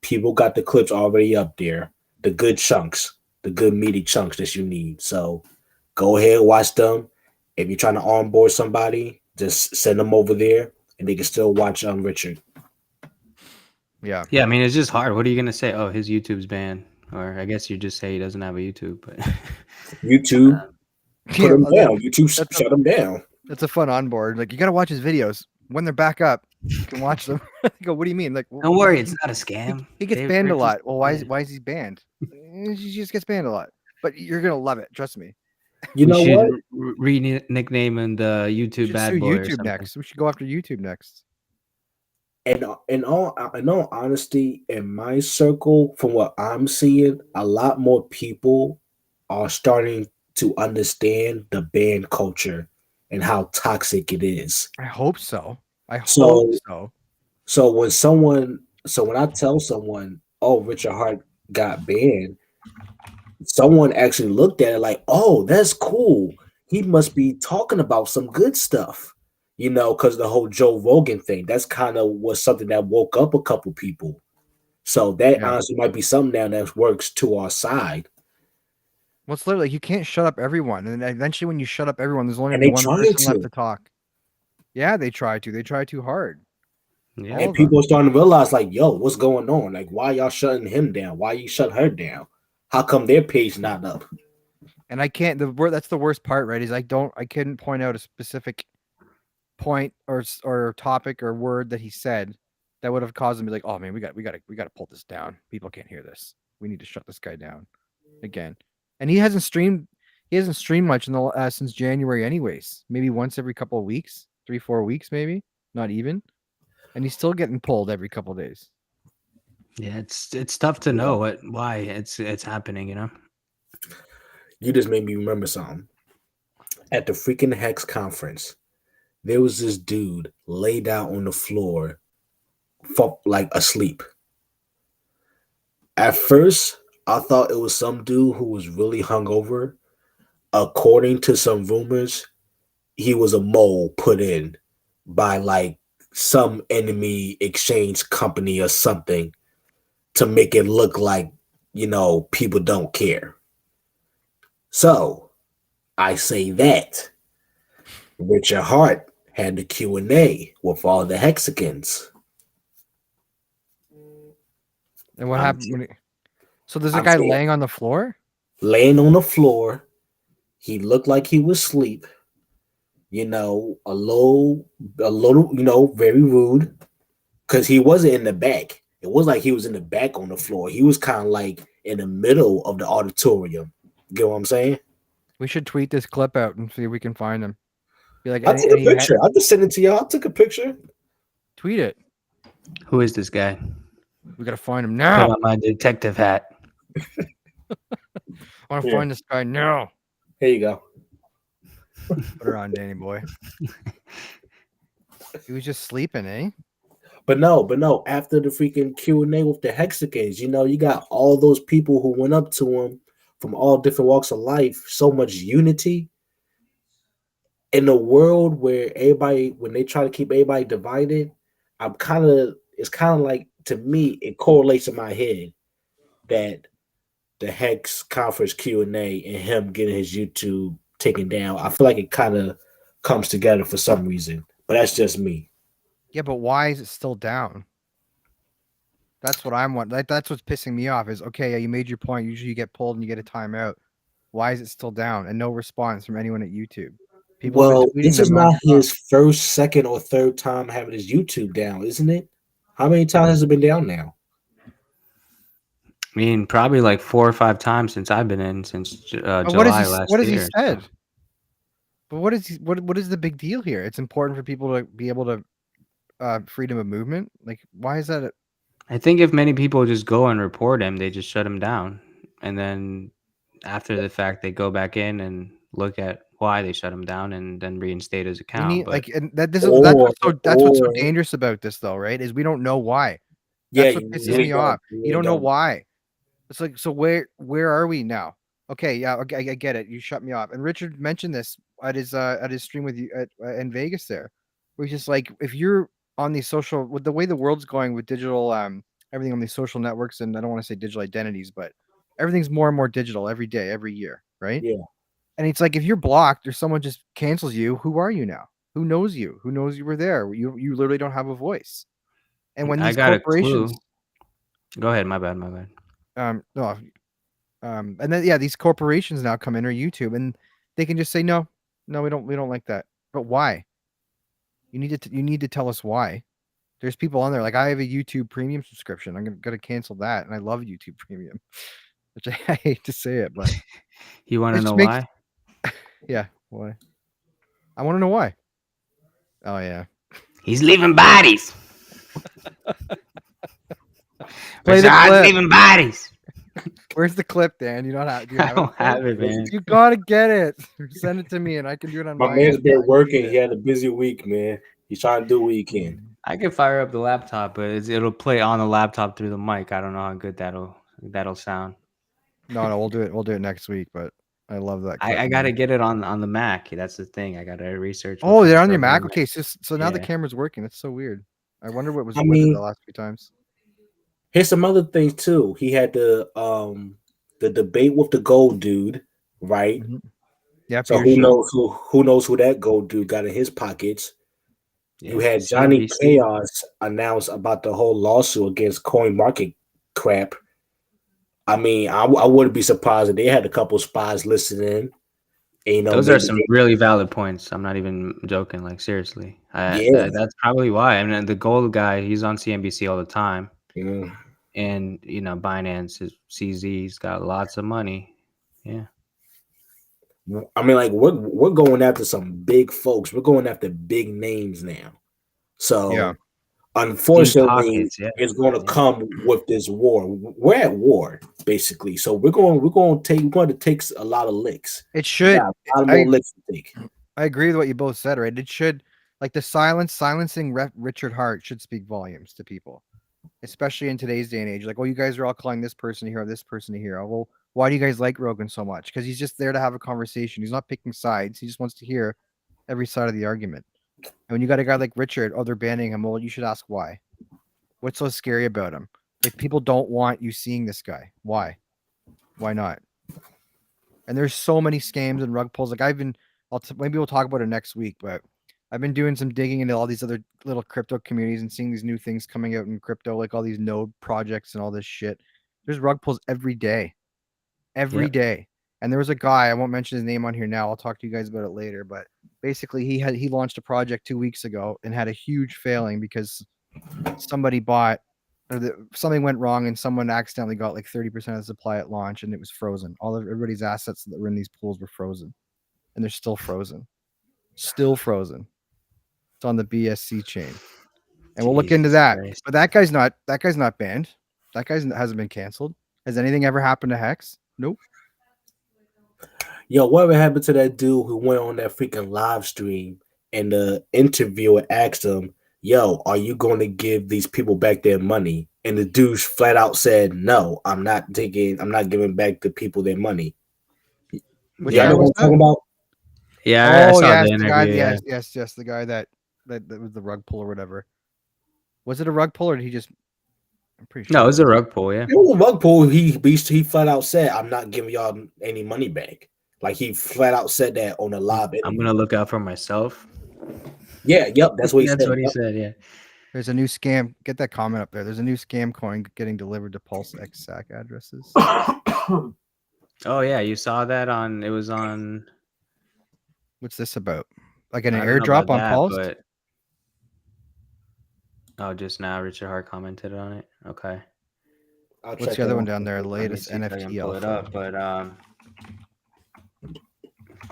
People got the clips already up there, the good chunks, the good meaty chunks that you need. So go ahead, watch them. If you're trying to onboard somebody, just send them over there, and they can still watch Richard. Yeah. I mean, it's just hard. What are you gonna say? Oh, his YouTube's banned, or I guess you just say he doesn't have a YouTube. But YouTube, put him down. YouTube, shut him down. That's a fun onboard. Like you got to watch his videos when they're back up. You can watch them. Go. What do you mean? Like, don't worry, it's not a scam. He gets banned a lot. Well, why is he banned? He just gets banned a lot. But you're gonna love it. Trust me. You know what? Nickname him the YouTube bad boy. YouTube next. We should go after YouTube next. And in all honesty, in my circle, from what I'm seeing, a lot more people are starting to understand the ban culture and how toxic it is. I hope so. So when I tell someone, oh, Richard Hart got banned, someone actually looked at it like, oh, that's cool. He must be talking about some good stuff. Because the whole Joe Rogan thing, that's kind of was something that woke up a couple people. So that honestly might be something now that works to our side. Well, it's literally like you can't shut up everyone. And eventually when you shut up everyone, there's only one person left to talk. Yeah, they try to. They try too hard. Yeah. And people are starting to realize, like, yo, what's going on? Like, why y'all shutting him down? Why you shut her down? How come their page not up? And I can't, that's the worst part, right? Is I couldn't point out a specific point or topic or word that he said that would have caused him to be like, oh man, we got to pull this down. People can't hear this. We need to shut this guy down again. And he hasn't streamed much in the since January anyways. Maybe once every couple of weeks, 3-4 weeks maybe, not even. And he's still getting pulled every couple of days. Yeah, it's tough to know why it's happening, You just made me remember something. At the freaking Hex Conference, there was this dude laid out on the floor, like asleep. At first, I thought it was some dude who was really hungover. According to some rumors, he was a mole put in by like some enemy exchange company or something to make it look like, people don't care. So I say that Richard Hart had the Q&A with all the Hexicans. And what happened? So there's a guy laying on the floor? Laying on the floor. He looked like he was asleep. A little, very rude. Because he wasn't in the back. It was like he was in the back on the floor. He was kind of like in the middle of the auditorium. You get what I'm saying? We should tweet this clip out and see if we can find him. Be like, I took a picture. I'll just send it to y'all. I took a picture. Tweet it. Who is this guy? We gotta find him now. Put on my detective hat. I want to find this guy now. Here you go. Put her on, Danny boy. He was just sleeping, eh? But no. After the freaking Q&A with the Hexicans, you got all those people who went up to him from all different walks of life. So much unity in a world where when they try to keep everybody divided. It's kind of like, to me, it correlates in my head that the Hex Conference Q&A and him getting his YouTube taken down, I feel like it kind of comes together for some reason. But that's just me. Yeah, but why is it still down? That's what I'm wondering. That's what's pissing me off is, okay, you made your point. Usually you get pulled and you get a timeout. Why is it still down? And no response from anyone at YouTube. This is not his first, second, or third time having his YouTube down, isn't it? How many times has it been down now? I mean, probably like 4 or 5 times since I've been in since July last year. What has he said? But what is the big deal here? It's important for people to be able to freedom of movement. Like, why is that? I think if many people just go and report him, they just shut him down, and then after the fact, they go back in and look at why they shut him down, and then reinstate his We account. need But and that's Or, what's so or dangerous about this, though, right? Is we don't know why. yeah, That's what you pisses really me don't. off. You You really don't know don't. why. It's like, so where are we now? Okay, yeah, okay, I get it. You shut me off. And Richard mentioned this at his stream with you in Vegas there, where he's just like, if you're on these social, with the way the world's going with digital, everything on these social networks, and I don't want to say digital identities, but everything's more and more digital every day, every year, right? Yeah. And it's like, if you're blocked or someone just cancels you, who are you now? Who knows you? Who knows you were there? You literally don't have a voice. And when I these got a corporations, clue. Go ahead. My bad. no, and then these corporations now come in, or YouTube, and they can just say no, we don't like that. But why? You need to tell us why. There's people on there, like, I have a YouTube Premium subscription. I'm gonna cancel that, and I love YouTube Premium, which I hate to say it, but You want it to know just makes why? yeah, why? I want to know why. Oh yeah, He's leaving bodies. Play the Rashad's clip. leaving bodies. Where's the clip, Dan? You don't have? Do you I have don't it? have it, man. You gotta get it. Send it to me, and I can do it on My my man's end. been I need working. it. He had a busy week, man. He's trying to do what he can. I can fire up the laptop, but it'll play on the laptop through the mic. I don't know how good that'll sound. No, we'll do it. We'll do it next week. But I love that clip. I man. gotta get it on the Mac. That's the thing. I gotta research. Oh, what they're kind on of your Mac. program Okay, so now the Yeah. camera's working. That's so weird. I wonder what was I with it mean- the last few times. Here's some other things too. He had the debate with the gold dude, right? Yeah. So who knows who that gold dude got in his pockets? Yeah, You had Johnny CNBC. Chaos announce about the whole lawsuit against Coin Market Crap. I mean, I wouldn't be surprised if they had a couple spies listening. And, you know, Those are maybe some really valid points. I'm not even joking. Like, seriously, Yeah. that's probably why. I mean, the gold guy, he's on CNBC all the time, Mm. and Binance, his CZ's got lots of money. Yeah. I mean, like we're going after some big folks. We're going after big names now. So Yeah. unfortunately, pockets, yeah. it's going to Yeah. come with this war. We're at war, basically. So we're going to take a lot of licks. It We should. got a lot of more licks to take. I agree with what you both said. Right. It should, like, the silencing Richard Hart should speak volumes to people, especially in today's day and age. Like, oh, you guys are all calling this person a hero, this person a hero. Well, why do you guys like Rogan so much? Because he's just there to have a conversation. He's not picking sides. He just wants to hear every side of the argument. And when you got a guy like Richard, oh, they're banning him. Well, you should ask why. What's so scary about him? Like, people don't want you seeing this guy. Why? Why not? And there's so many scams and rug pulls. Like, maybe we'll talk about it next week, but I've been doing some digging into all these other little crypto communities and seeing these new things coming out in crypto, like all these node projects and all this shit. There's rug pulls every day. Every day. And there was a guy, I won't mention his name on here now. I'll talk to you guys about it later. But basically, he launched a project 2 weeks ago and had a huge failing because somebody bought, or something went wrong and someone accidentally got like 30% of the supply at launch and it was frozen. Everybody's assets that were in these pools were frozen, and they're still frozen. Still frozen. It's on the BSC chain, and we'll look into Jesus that. Christ. But that guy's not banned. That guy hasn't been canceled. Has anything ever happened to Hex? Nope. Yo, whatever happened to that dude who went on that freaking live stream and the interviewer asked him, yo, are you going to give these people back their money? And the dude flat out said, no, I'm not giving back the people their money. Which Y'all guy know what was I'm that? talking about? Yeah, I Oh, saw yes, the the guy. interview. Yeah. Yes, the guy that was the rug pull or whatever. Was it a rug pull or did he just? I'm pretty sure. No, it was a rug pull. Yeah. It was a rug pull. He flat out said, I'm not giving y'all any money back. Like he flat out said that on a live interview. I'm gonna look out for myself. Yeah, yep, that's what he said. That's what he Yep. said. Yeah. There's a new scam. Get that comment up there. There's a new scam coin getting delivered to PulseX SAC addresses. Oh yeah, you saw that on. It was on. What's this about? Like an I don't know airdrop about on that, Pulse? but oh, just now Richard Hart commented on it. Okay. What's the other one down there? Let me Latest see if I can NFT pull it alpha. up, but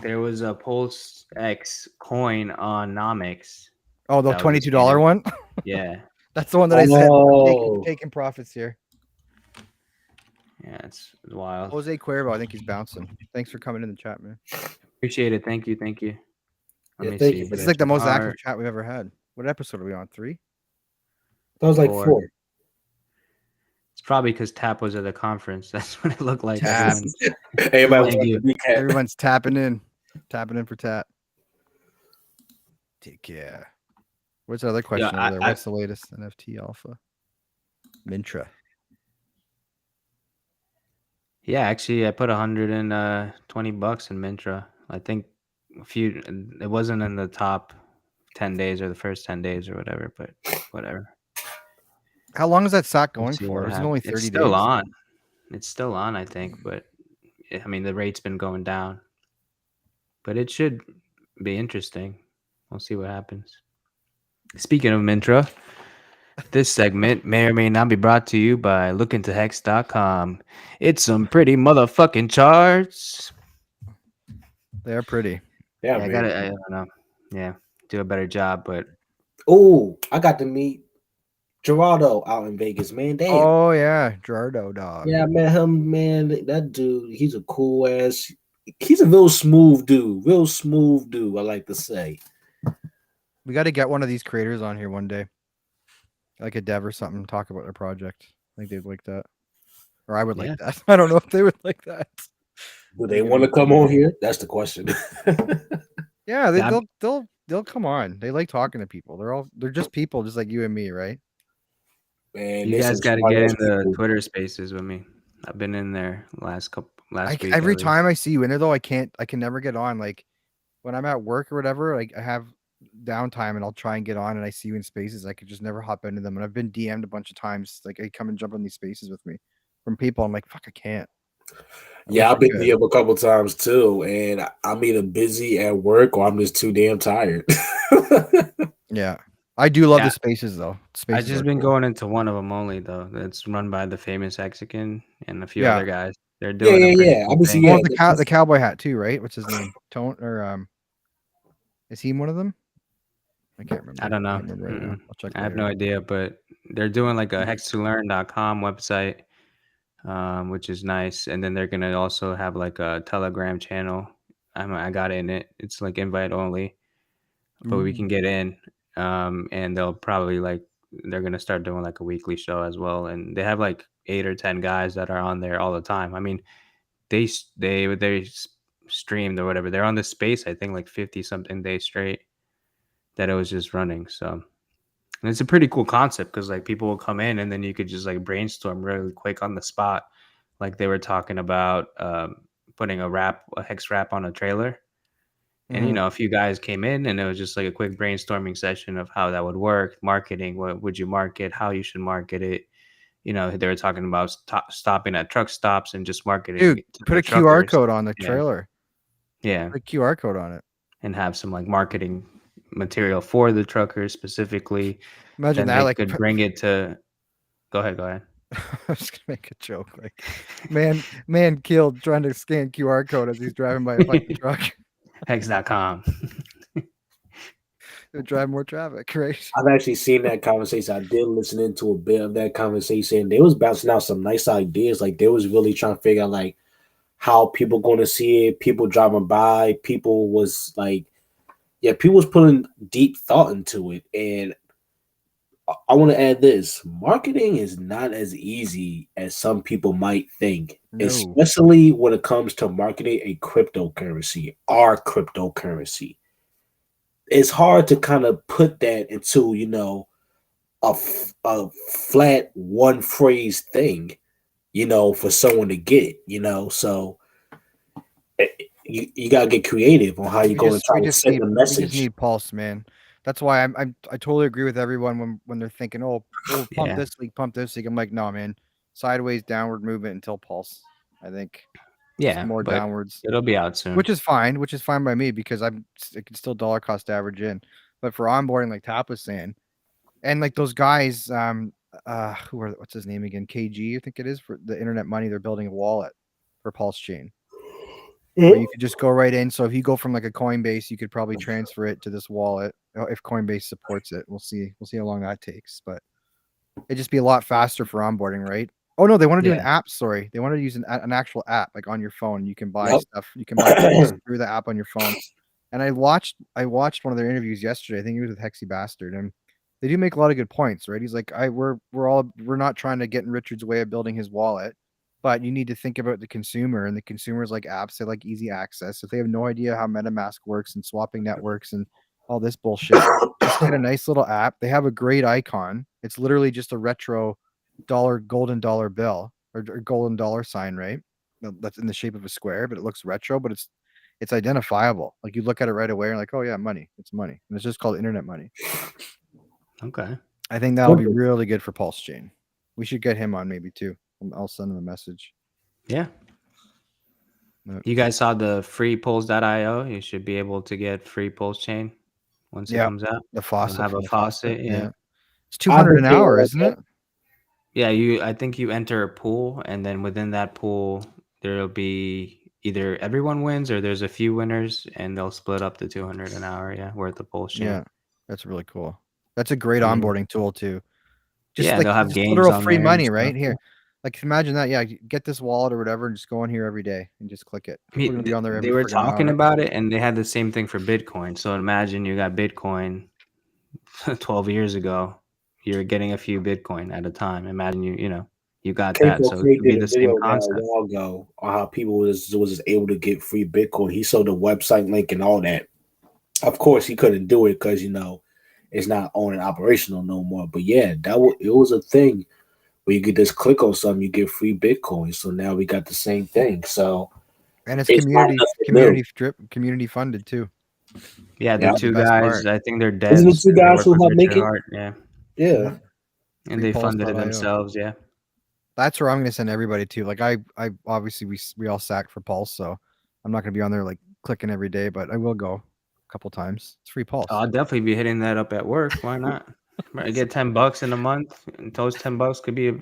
There was a PulseX coin on Nomics. Oh, the That was a $22 scam. one. Yeah, That's the one that I said Oh. taking profits here. yeah, it's wild. Jose Cuervo, I think he's bouncing. Thanks for coming in the chat, man. Appreciate it. Thank you. Let Yeah, me thank see. you for This is that. like the most active Art, chat we've ever had. What episode are we on? 3? That was like 4. 4. It's probably because Tap was at the conference. That's what it looked like. Tap. Everyone. Everybody Thank wants you. to recap. Everyone's tapping in for tap. Take care. What's the other question over there? What's the latest NFT alpha? Mintra. Yeah, actually, I put $120 in Mintra. I think it wasn't in the top 10 days or the first 10 days or whatever, but whatever. How long is that stock We'll going see for? what Is it only happens. 30 It's still days? on. It's still on, I think, but I mean, the rate's been going down. But it should be interesting. We'll see what happens. Speaking of Mintra, this segment may or may not be brought to you by lookintohex.com. It's some pretty motherfucking charts. They're pretty. Yeah, I man. gotta, I don't know. Yeah, do a better job, but Oh, I got to meet Gerardo out in Vegas, man. Damn. Oh yeah, Gerardo dog. Yeah, I met him, man. That dude, he's a cool ass. He's a real smooth dude. Real smooth dude, I like to say. We got to get one of these creators on here one day, like a dev or something. Talk about their project. I think they'd like that, or I would like that. I don't know if they would like that. Do they want to come on here? That's the question. Yeah, they'll come on. They like talking to people. They're just people, just like you and me, right? Man, you guys got to smart get ass in the people. Twitter Spaces with me. I've been in there last week. Every at least. time I see you in there, though, I can never get on. Like when I'm at work or whatever, like I have downtime and I'll try and get on, and I see you in spaces. I could just never hop into them, and I've been DM'd a bunch of times. Like, hey, come and jump on these spaces with me from people. I'm like, fuck, I can't. Yeah, I've been DM'd a couple times too, and I'm either busy at work or I'm just too damn tired. Yeah, I do love the spaces though. I've just been going into one of them only though. That's run by the famous Mexican and a few other guys. They're doing a pretty cool thing. Well, the cowboy hat too, right? What's his name? Tone or is he one of them? I can't remember. I don't know. Right now. I'll check I have later. no idea, but they're doing like a hextolearn.com website, which is nice. And then they're gonna also have like a Telegram channel. I got in it. It's like invite only, but we can get in. And they'll probably they're gonna start doing like a weekly show as well. And they have like 8 or 10 guys that are on there all the time. I mean, they streamed or whatever. They're on the space, I think like 50 something days straight that it was just running. So and it's a pretty cool concept because like people will come in and then you could just like brainstorm really quick on the spot. Like they were talking about putting a hex wrap on a trailer. And, you know, a few guys came in and it was just like a quick brainstorming session of how that would work, marketing, what would you market, how you should market it. You know, they were talking about stopping at truck stops and just marketing. Dude, put a QR code on the trailer. Yeah. Put a QR code on it. And have some like marketing material for the truckers specifically. Imagine then that, they like could bring it to. Go ahead. I was gonna make a joke. Like, man killed trying to scan QR code as he's driving by a fucking truck. Hex.com. It'll drive more traffic, right? I've actually seen that conversation. I did listen into a bit of that conversation. They was bouncing out some nice ideas. Like they was really trying to figure out like how people going to see it. People driving by. People was like, yeah, people was putting deep thought into it. And I want to add this: marketing is not as easy as some people might think, especially when it comes to marketing a cryptocurrency, our cryptocurrency. It's hard to kind of put that into, you know, a flat one phrase thing, you know, for someone to get, you know. So you gotta get creative on how you're going to try to send the message. We just need Pulse, man. That's why I totally agree with everyone when they're thinking, oh pump this league, pump this league. I'm like, no, man, sideways downward movement until Pulse. I think more downwards. It'll be out soon, which is fine by me because I can still dollar cost average in. But for onboarding, like Tap was saying, and like those guys, what's his name again? KG, I think it is, for the internet money. They're building a wallet for PulseChain. where you could just go right in. So if you go from like a Coinbase, you could probably transfer it to this wallet if Coinbase supports it. We'll see. We'll see how long that takes, but it'd just be a lot faster for onboarding, right? Oh no, they want to do an app. Sorry, they want to use an actual app like on your phone. You can buy stuff. You can buy things through the app on your phone. And I watched one of their interviews yesterday. I think it was with Hexy Bastard, and they do make a lot of good points, right? He's like, we're not trying to get in Richard's way of building his wallet, but you need to think about the consumer, and the consumers like apps. They like easy access. If they have no idea how MetaMask works and swapping networks and all this bullshit, just get a nice little app. They have a great icon. It's literally just a retro golden dollar bill or golden dollar sign, right? That's in the shape of a square, but it looks retro, but it's identifiable. Like you look at it right away and like, oh yeah, money. It's money. And it's just called internet money. Okay. I think that'll be really good for PulseChain. We should get him on maybe too. I'll send him a message. Yeah. You guys saw the free Pulse.io? You should be able to get free PulseChain once it comes out. The faucet. Have a faucet. Yeah. It's $200 an hour, isn't it? Yeah. I think you enter a pool, and then within that pool, there'll be either everyone wins or there's a few winners, and they'll split up the $200 an hour. Yeah, worth of PulseChain. Yeah, that's really cool. That's a great onboarding tool too. Just they'll have games literal on free there money and right stuff. here. Like imagine that. Yeah, get this wallet or whatever, and just go in here every day and just click it. People are gonna be on there every They were friggin' talking hour. about it, and they had the same thing for Bitcoin. So imagine you got Bitcoin 12 years ago. You're getting a few Bitcoin at a time. Imagine you got that. So it could be the same concept. A while ago on how people was able to get free Bitcoin. He showed the website link and all that. Of course, he couldn't do it because it's not owned and operational no more. But yeah, it was a thing where you could just click on something, you get free Bitcoin. So now we got the same thing. So and it's community funded too. Yeah, the two guys, I think they're devs. Isn't the two guys who helped make it? Yeah. Yeah. And they funded it themselves, yeah. That's where I'm gonna send everybody to. Like I obviously we all sacked for Pulse, so I'm not gonna be on there like clicking every day, but I will go a couple times. It's free Pulse. I'll definitely be hitting that up at work. Why not? I get $10 in a month, and those $10 could be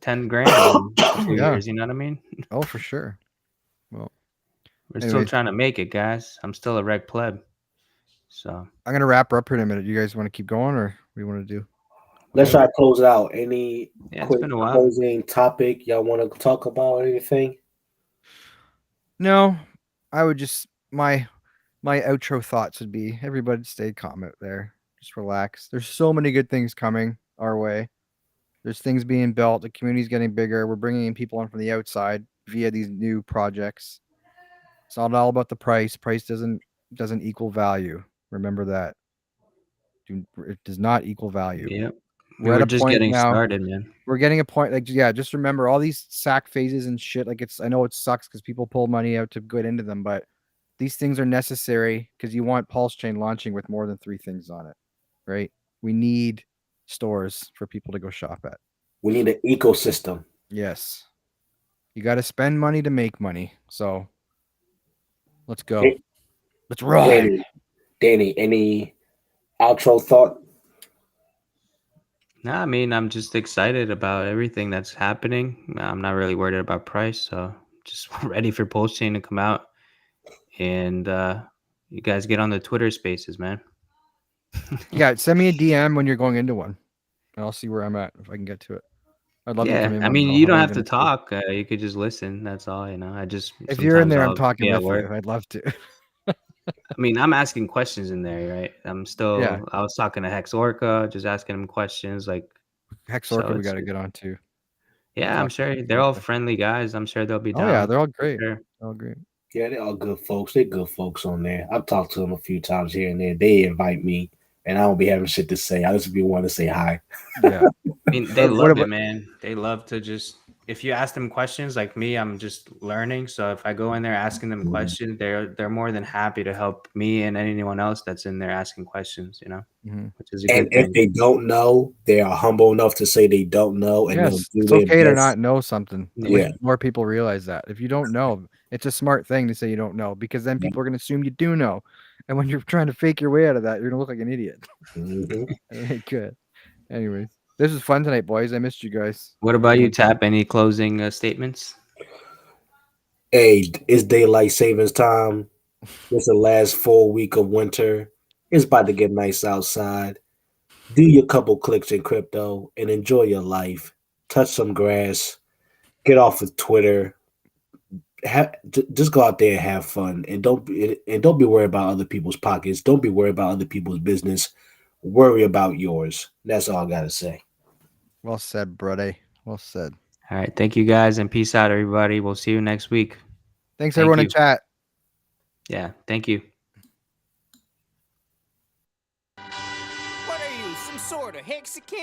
10 grand in a few years. You know what I mean? Oh, for sure. Well, we're still trying to make it, guys. I'm still a reg pleb. So I'm gonna wrap her up here in a minute. You guys want to keep going, or what do you want to do? Let's try to close it out. Any quick closing topic y'all want to talk about? Anything? No, I would just my outro thoughts would be everybody stay calm out there. Just relax. There's so many good things coming our way. There's things being built. The community's getting bigger. We're bringing in people in from the outside via these new projects. It's not all about the price. Price doesn't equal value. Remember that. It does not equal value. Yeah. We're just getting started, man. We're getting a point. Like, yeah, just remember all these sack phases and shit. Like, I know it sucks because people pull money out to get into them, but these things are necessary because you want PulseChain launching with more than 3 things on it, right? We need stores for people to go shop at. We need an ecosystem. Yes. You got to spend money to make money. So let's go. Hey, let's ride. Danny, any outro thought? No, I mean, I'm just excited about everything that's happening. I'm not really worried about price, so just ready for PulseChain to come out. And you guys get on the Twitter spaces, man. Yeah, send me a DM when you're going into one, and I'll see where I'm at if I can get to it. I'd love to come in. I mean, you don't have to talk. You could just listen. That's all. If you're in there, I'm talking with you. I'd love to. I mean, I'm asking questions in there, right? I was talking to Hex Orca, just asking him questions like Hex Orca. We got to get on too. Yeah, I'm sure they're all friendly guys. I'm sure they'll be down. Oh yeah, they're all great. Sure. All great. Yeah, they're all good folks. They're good folks on there. I've talked to them a few times here and there. They invite me, and I don't be having shit to say. I just be wanting to say hi. Yeah, I mean, they love it, man. They love to just. If you ask them questions like me, I'm just learning. So if I go in there asking them questions, they're more than happy to help me and anyone else that's in there asking questions, which is a good thing. If they don't know, they are humble enough to say they don't know. And it's okay to not know something. Yeah. More people realize that. If you don't know, it's a smart thing to say you don't know, because then people are going to assume you do know. And when you're trying to fake your way out of that, you're going to look like an idiot. Good. Anyways. This was fun tonight, boys. I missed you guys. What about you, Tap? Any closing statements? Hey, it's daylight savings time. It's the last full week of winter. It's about to get nice outside. Do your couple clicks in crypto and enjoy your life. Touch some grass. Get off of Twitter. Just go out there and have fun, and don't be worried about other people's pockets. Don't be worried about other people's business. Worry about yours. That's all I gotta say. Well said, brother. Well said. All right. Thank you guys and peace out, everybody. We'll see you next week. Thanks, Thank everyone you. in chat. Yeah. Thank you. What are you, some sort of Hexican?